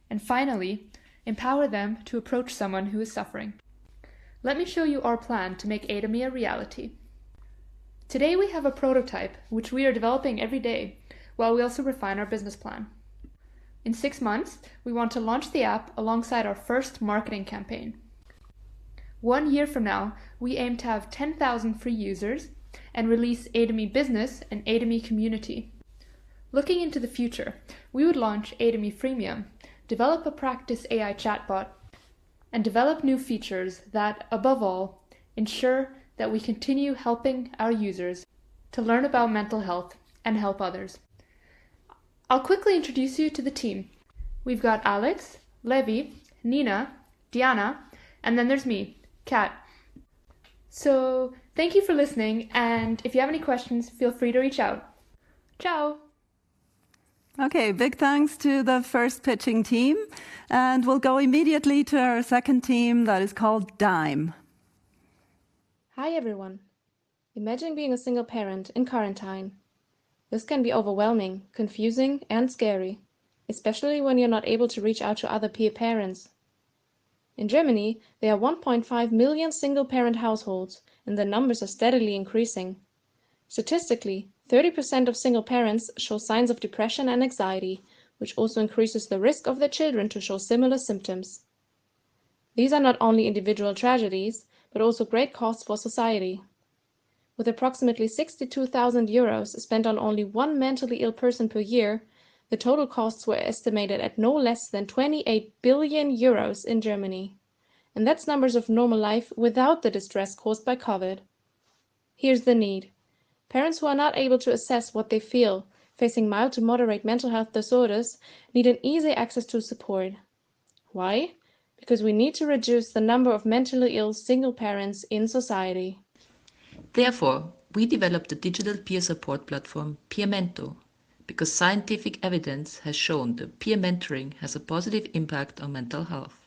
and finally, empower them to approach someone who is suffering. Let me show you our plan to make AIDA-Me a reality. Today we have a prototype which we are developing every day, while we also refine our business plan. In 6 months, we want to launch the app alongside our first marketing campaign. 1 year from now, we aim to have 10,000 free users and release AIDA-Me Business and AIDA-Me Community. Looking into the future, we would launch AIDA-Me Freemium, develop a practice AI chatbot, and develop new features that, above all, ensure that we continue helping our users to learn about mental health and help others. I'll quickly introduce you to the team. We've got Alex, Levi, Nina, Diana, and then there's me, Kat. So thank you for listening, and if you have any questions, feel free to reach out. Ciao! Okay, big thanks to the first pitching team, and we'll go immediately to our second team that is called DIME. Hi everyone. Imagine being a single parent in quarantine. This can be overwhelming, confusing, and scary. especially when you're not able to reach out to other peer parents. In Germany, there are 1.5 million single-parent households, and the numbers are steadily increasing. Statistically, 30% of single parents show signs of depression and anxiety, which also increases the risk of their children to show similar symptoms. These are not only individual tragedies, but also great costs for society. With approximately 62,000 euros spent on only one mentally ill person per year, the total costs were estimated at no less than 28 billion euros in Germany. And that's numbers of normal life without the distress caused by COVID. Here's the need. Parents who are not able to assess what they feel, facing mild to moderate mental health disorders, need an easy access to support. Why? Because we need to reduce the number of mentally ill single parents in society. Therefore, we developed a digital peer support platform, PeerMento, because scientific evidence has shown that peer mentoring has a positive impact on mental health.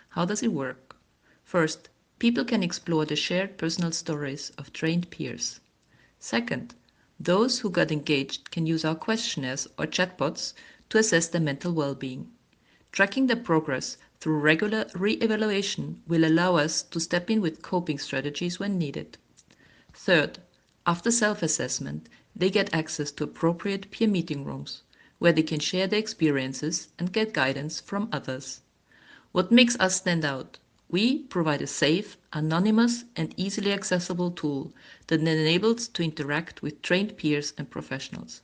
How does it work? First, people can explore the shared personal stories of trained peers. Second, those who got engaged can use our questionnaires or chatbots to assess their mental well-being. Tracking their progress through regular re-evaluation will allow us to step in with coping strategies when needed. Third, after self-assessment, they get access to appropriate peer meeting rooms, where they can share their experiences and get guidance from others. What makes us stand out? We provide a safe, anonymous, and easily accessible tool that enables to interact with trained peers and professionals.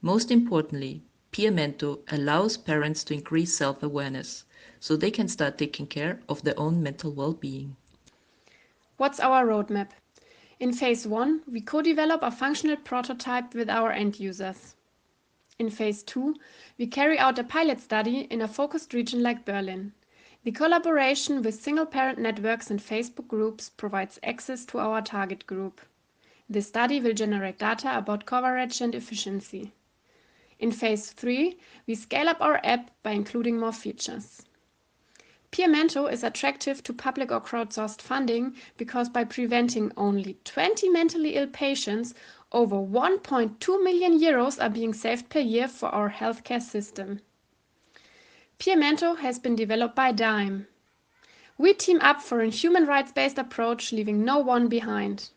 Most importantly, PeerMento allows parents to increase self-awareness so they can start taking care of their own mental well-being. What's our roadmap? In phase 1, we co-develop a functional prototype with our end users. In phase 2, we carry out a pilot study in a focused region like Berlin. The collaboration with single-parent networks and Facebook groups provides access to our target group. The study will generate data about coverage and efficiency. In phase 3, we scale up our app by including more features. PeerMento is attractive to public or crowdsourced funding because by preventing only 20 mentally ill patients, over 1.2 million euros are being saved per year for our healthcare system. PeerMento has been developed by DIME. We team up for a human rights-based approach, leaving no one behind.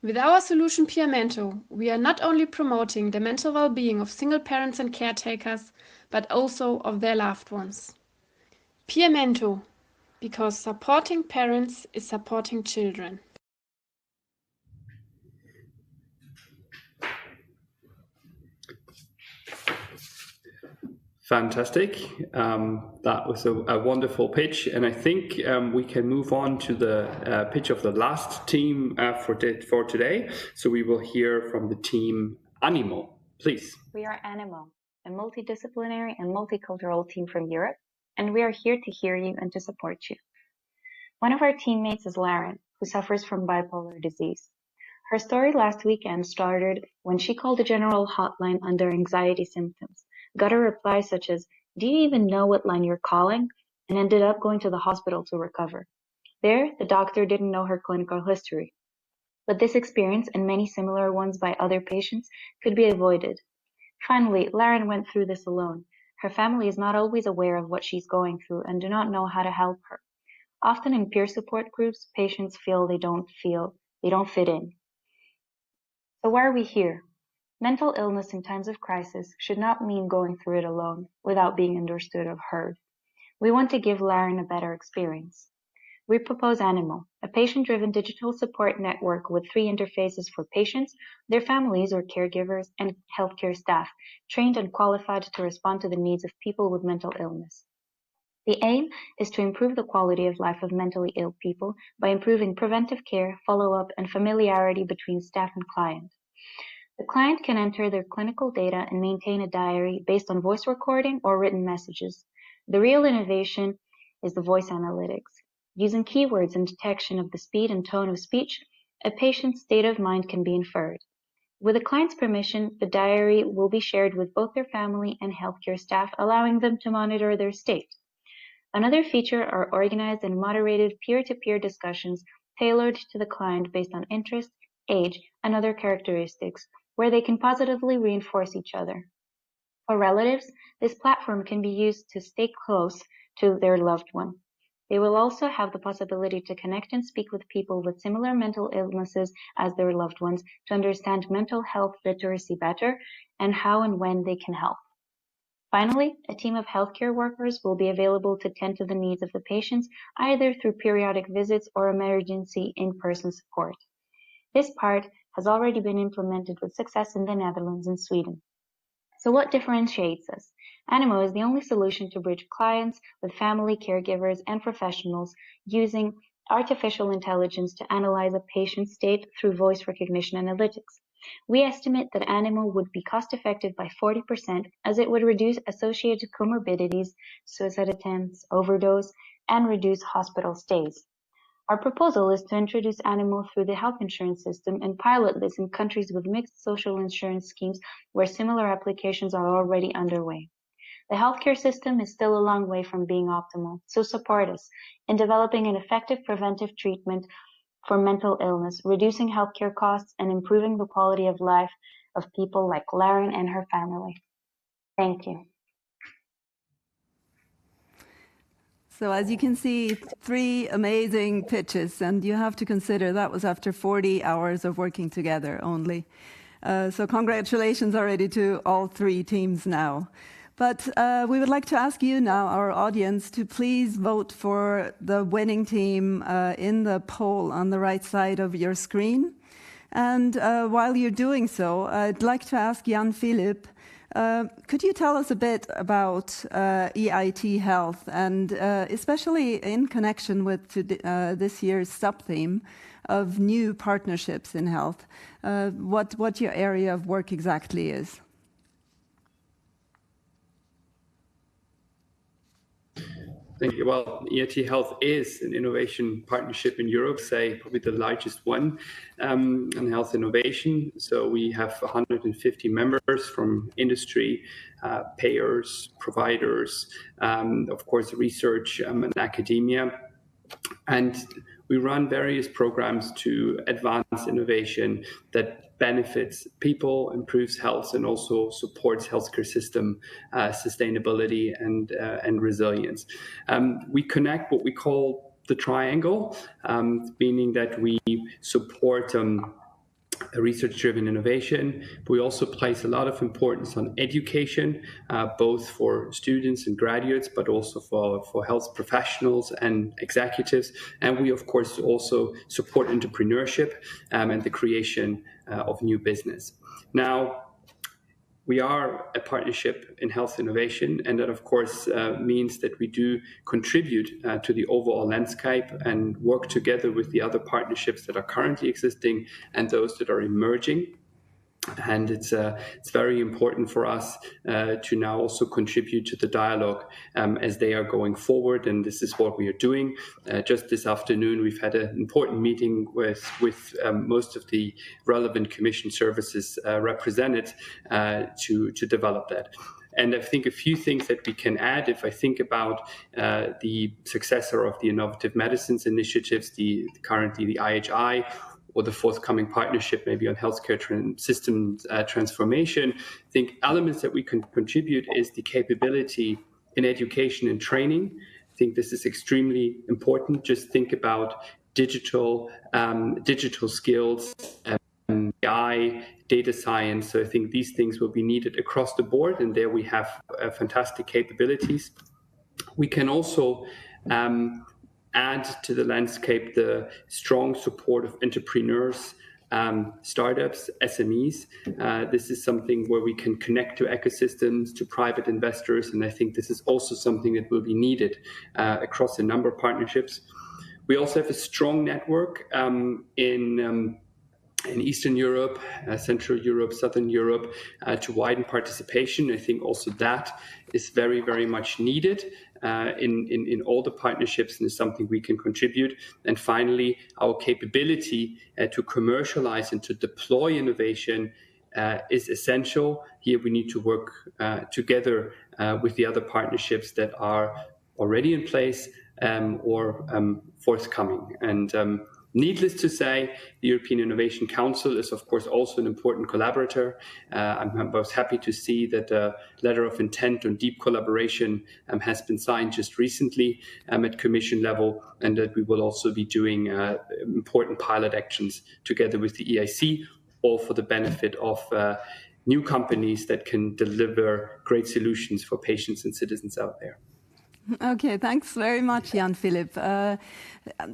With our solution PeerMento, we are not only promoting the mental well-being of single parents and caretakers, but also of their loved ones. PeerMento, because supporting parents is supporting children. Fantastic. That was a wonderful pitch, and I think we can move on to the pitch of the last team for today. So we will hear from the team Animo, please. We are Animo, a multidisciplinary and multicultural team from Europe, and we are here to hear you and to support you. One of our teammates is Lauren, who suffers from bipolar disease. Her story last weekend started when she called the general hotline under anxiety symptoms, got a reply such as, "Do you even know what line you're calling?" and ended up going to the hospital to recover. There, the doctor didn't know her clinical history. But this experience and many similar ones by other patients could be avoided. Finally, Lauren went through this alone. Her family is not always aware of what she's going through and do not know how to help her. Often in peer support groups, patients feel they don't fit in. So why are we here? Mental illness in times of crisis should not mean going through it alone, without being understood or heard. We want to give Lauren a better experience. We propose Animo, a patient-driven digital support network with 3 interfaces for patients, their families or caregivers, and healthcare staff, trained and qualified to respond to the needs of people with mental illness. The aim is to improve the quality of life of mentally ill people by improving preventive care, follow-up, and familiarity between staff and client. The client can enter their clinical data and maintain a diary based on voice recording or written messages. The real innovation is the voice analytics. Using keywords and detection of the speed and tone of speech, a patient's state of mind can be inferred. With the client's permission, the diary will be shared with both their family and healthcare staff, allowing them to monitor their state. Another feature are organized and moderated peer-to-peer discussions tailored to the client based on interest, age, and other characteristics, where they can positively reinforce each other. For relatives, this platform can be used to stay close to their loved one. They will also have the possibility to connect and speak with people with similar mental illnesses as their loved ones to understand mental health literacy better and how and when they can help. Finally, a team of healthcare workers will be available to tend to the needs of the patients either through periodic visits or emergency in-person support. This part has already been implemented with success in the Netherlands and Sweden. So what differentiates us? Animo is the only solution to bridge clients with family caregivers and professionals using artificial intelligence to analyze a patient's state through voice recognition analytics. We estimate that Animo would be cost-effective by 40% as it would reduce associated comorbidities, suicide attempts, overdose, and reduce hospital stays. Our proposal is to introduce Animo through the health insurance system and pilot this in countries with mixed social insurance schemes where similar applications are already underway. The healthcare system is still a long way from being optimal, so support us in developing an effective preventive treatment for mental illness, reducing healthcare costs, and improving the quality of life of people like Lauren and her family. Thank you. So as you can see, 3 amazing pitches, and you have to consider that was after 40 hours of working together only. So congratulations already to all 3 teams now. But we would like to ask you now, our audience, to please vote for the winning team in the poll on the right side of your screen. And while you're doing so, I'd like to ask Jan Philip, could you tell us a bit about EIT Health, and especially in connection with this year's sub-theme of new partnerships in health, what your area of work exactly is? Thank you. Well, EIT Health is an innovation partnership in Europe, say probably the largest one in health innovation. So we have 150 members from industry, payers, providers, of course, research and academia. And we run various programs to advance innovation that benefits people, improves health, and also supports healthcare system sustainability and resilience. We connect what we call the triangle, meaning that we support research-driven innovation. We also place a lot of importance on education, both for students and graduates, but also for health professionals and executives. And we, of course, also support entrepreneurship and the creation of new business. Now, we are a partnership in health innovation, and that, of course, means that we do contribute to the overall landscape and work together with the other partnerships that are currently existing and those that are emerging. And it's very important for us to now also contribute to the dialogue as they are going forward, and this is what we are doing. Just this afternoon, we've had an important meeting with most of the relevant Commission services represented to develop that. And I think a few things that we can add, if I think about the successor of the Innovative Medicines initiatives, currently the IHI, or the forthcoming partnership maybe on healthcare systems transformation, I think elements that we can contribute is the capability in education and training. I think this is extremely important. Just think about digital skills, AI, data science. So I think these things will be needed across the board, and there we have fantastic capabilities. We can also add to the landscape the strong support of entrepreneurs, startups, SMEs. This is something where we can connect to ecosystems, to private investors, and I think this is also something that will be needed across a number of partnerships. We also have a strong network in Eastern Europe, Central Europe, Southern Europe, to widen participation. I think also that is very, very much needed in all the partnerships, and is something we can contribute. And finally, our capability to commercialize and to deploy innovation is essential. Here we need to work together with the other partnerships that are already in place or forthcoming. And Needless to say, the European Innovation Council is, of course, also an important collaborator. I was happy to see that a letter of intent on deep collaboration has been signed just recently at Commission level, and that we will also be doing important pilot actions together with the EIC, all for the benefit of new companies that can deliver great solutions for patients and citizens out there. Okay, thanks very much, Jan-Philipp.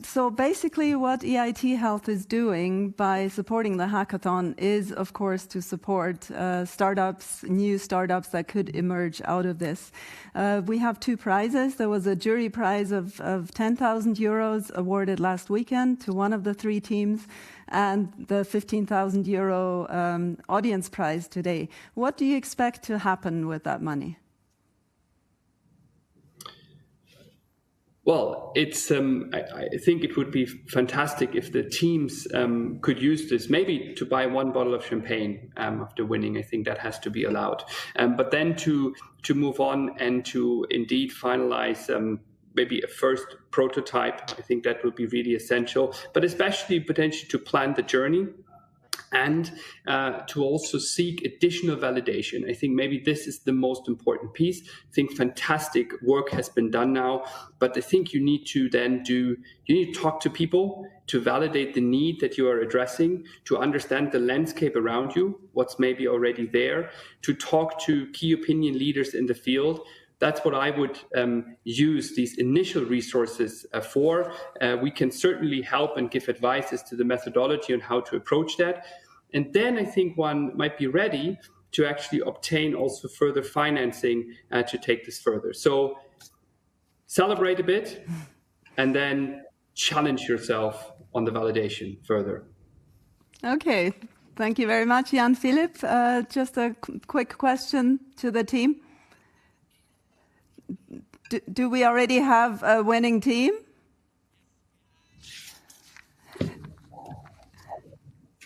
So basically what EIT Health is doing by supporting the hackathon is, of course, to support startups, new startups that could emerge out of this. We have 2 prizes. There was a jury prize of 10,000 euros awarded last weekend to one of the 3 teams, and the 15,000 euro audience prize today. What do you expect to happen with that money? Well, it's. I think it would be fantastic if the teams could use this, maybe to buy 1 bottle of champagne after winning. I think that has to be allowed. But then to move on and to indeed finalize maybe a first prototype. I think that would be really essential. But especially potentially to plan the journey. And to also seek additional validation. I think maybe this is the most important piece. I think fantastic work has been done now, but I think you need to talk to people to validate the need that you are addressing, to understand the landscape around you, what's maybe already there, to talk to key opinion leaders in the field. That's what I would use these initial resources for. We can certainly help and give advice as to the methodology on how to approach that. And then I think one might be ready to actually obtain also further financing to take this further. So celebrate a bit and then challenge yourself on the validation further. Okay, thank you very much, Jan-Philipp. Just a quick question to the team. Do we already have a winning team?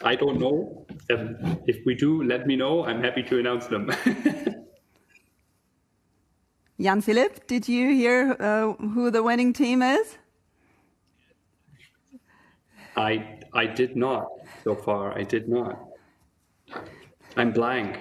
I don't know. If we do, let me know. I'm happy to announce them. Jan-Philipp, did you hear who the winning team is? I did not so far. I did not. I'm blank.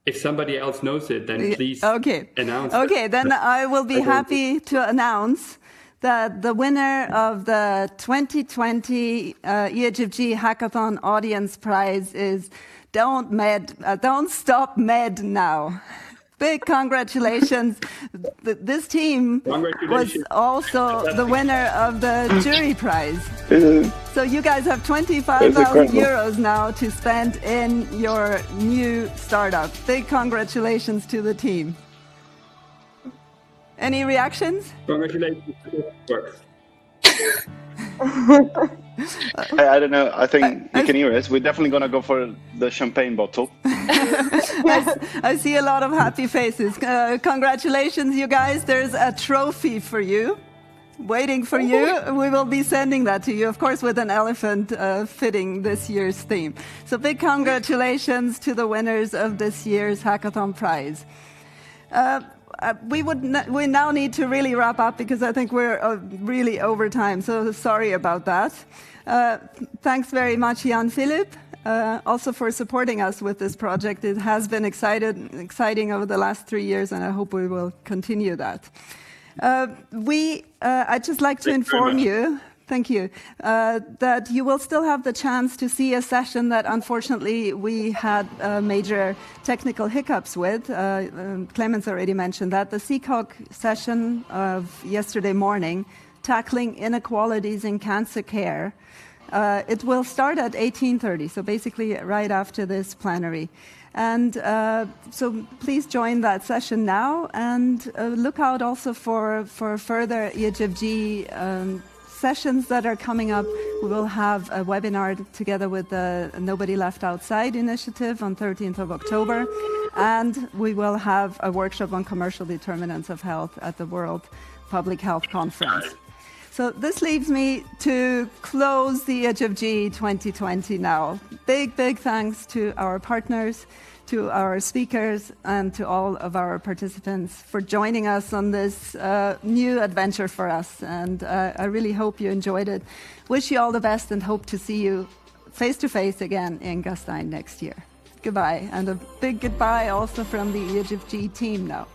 If somebody else knows it, then please announce it. Okay, then I will be happy to announce that the winner of the 2020 EHFG Hackathon Audience Prize is Don't Stop Med Now. Big congratulations. This team was also the winner of the jury prize. So you guys have 25,000 euros now to spend in your new startup. Big congratulations to the team. Any reactions? Congratulations to the work. I don't know. I think you can hear us. We're definitely going to go for the champagne bottle. I see a lot of happy faces. Congratulations, you guys. There's a trophy for you, waiting for you. We will be sending that to you, of course, with an elephant fitting this year's theme. So big congratulations to the winners of this year's Hackathon Prize. We now need to really wrap up because I think we're really over time, so sorry about that. Thanks very much, Jan-Philipp, also for supporting us with this project. It has been exciting over the last 3 years, and I hope we will continue that. I'd just like to inform you, thank you, that you will still have the chance to see a session that unfortunately we had major technical hiccups with. Clemens already mentioned that. The CCOG session of yesterday morning, Tackling Inequalities in Cancer Care. It will start at 18:30, so basically right after this plenary. And so please join that session now and look out also for further EHFG sessions that are coming up. We will have a webinar together with the Nobody Left Outside initiative on 13th of October, and we will have a workshop on commercial determinants of health at the World Public Health Conference. So this leaves me to close the EHFG 2020 now. Big thanks to our partners, to our speakers, and to all of our participants for joining us on this new adventure for us. And I really hope you enjoyed it. Wish you all the best and hope to see you face-to-face again in Gastein next year. Goodbye, and a big goodbye also from the EHFG team now.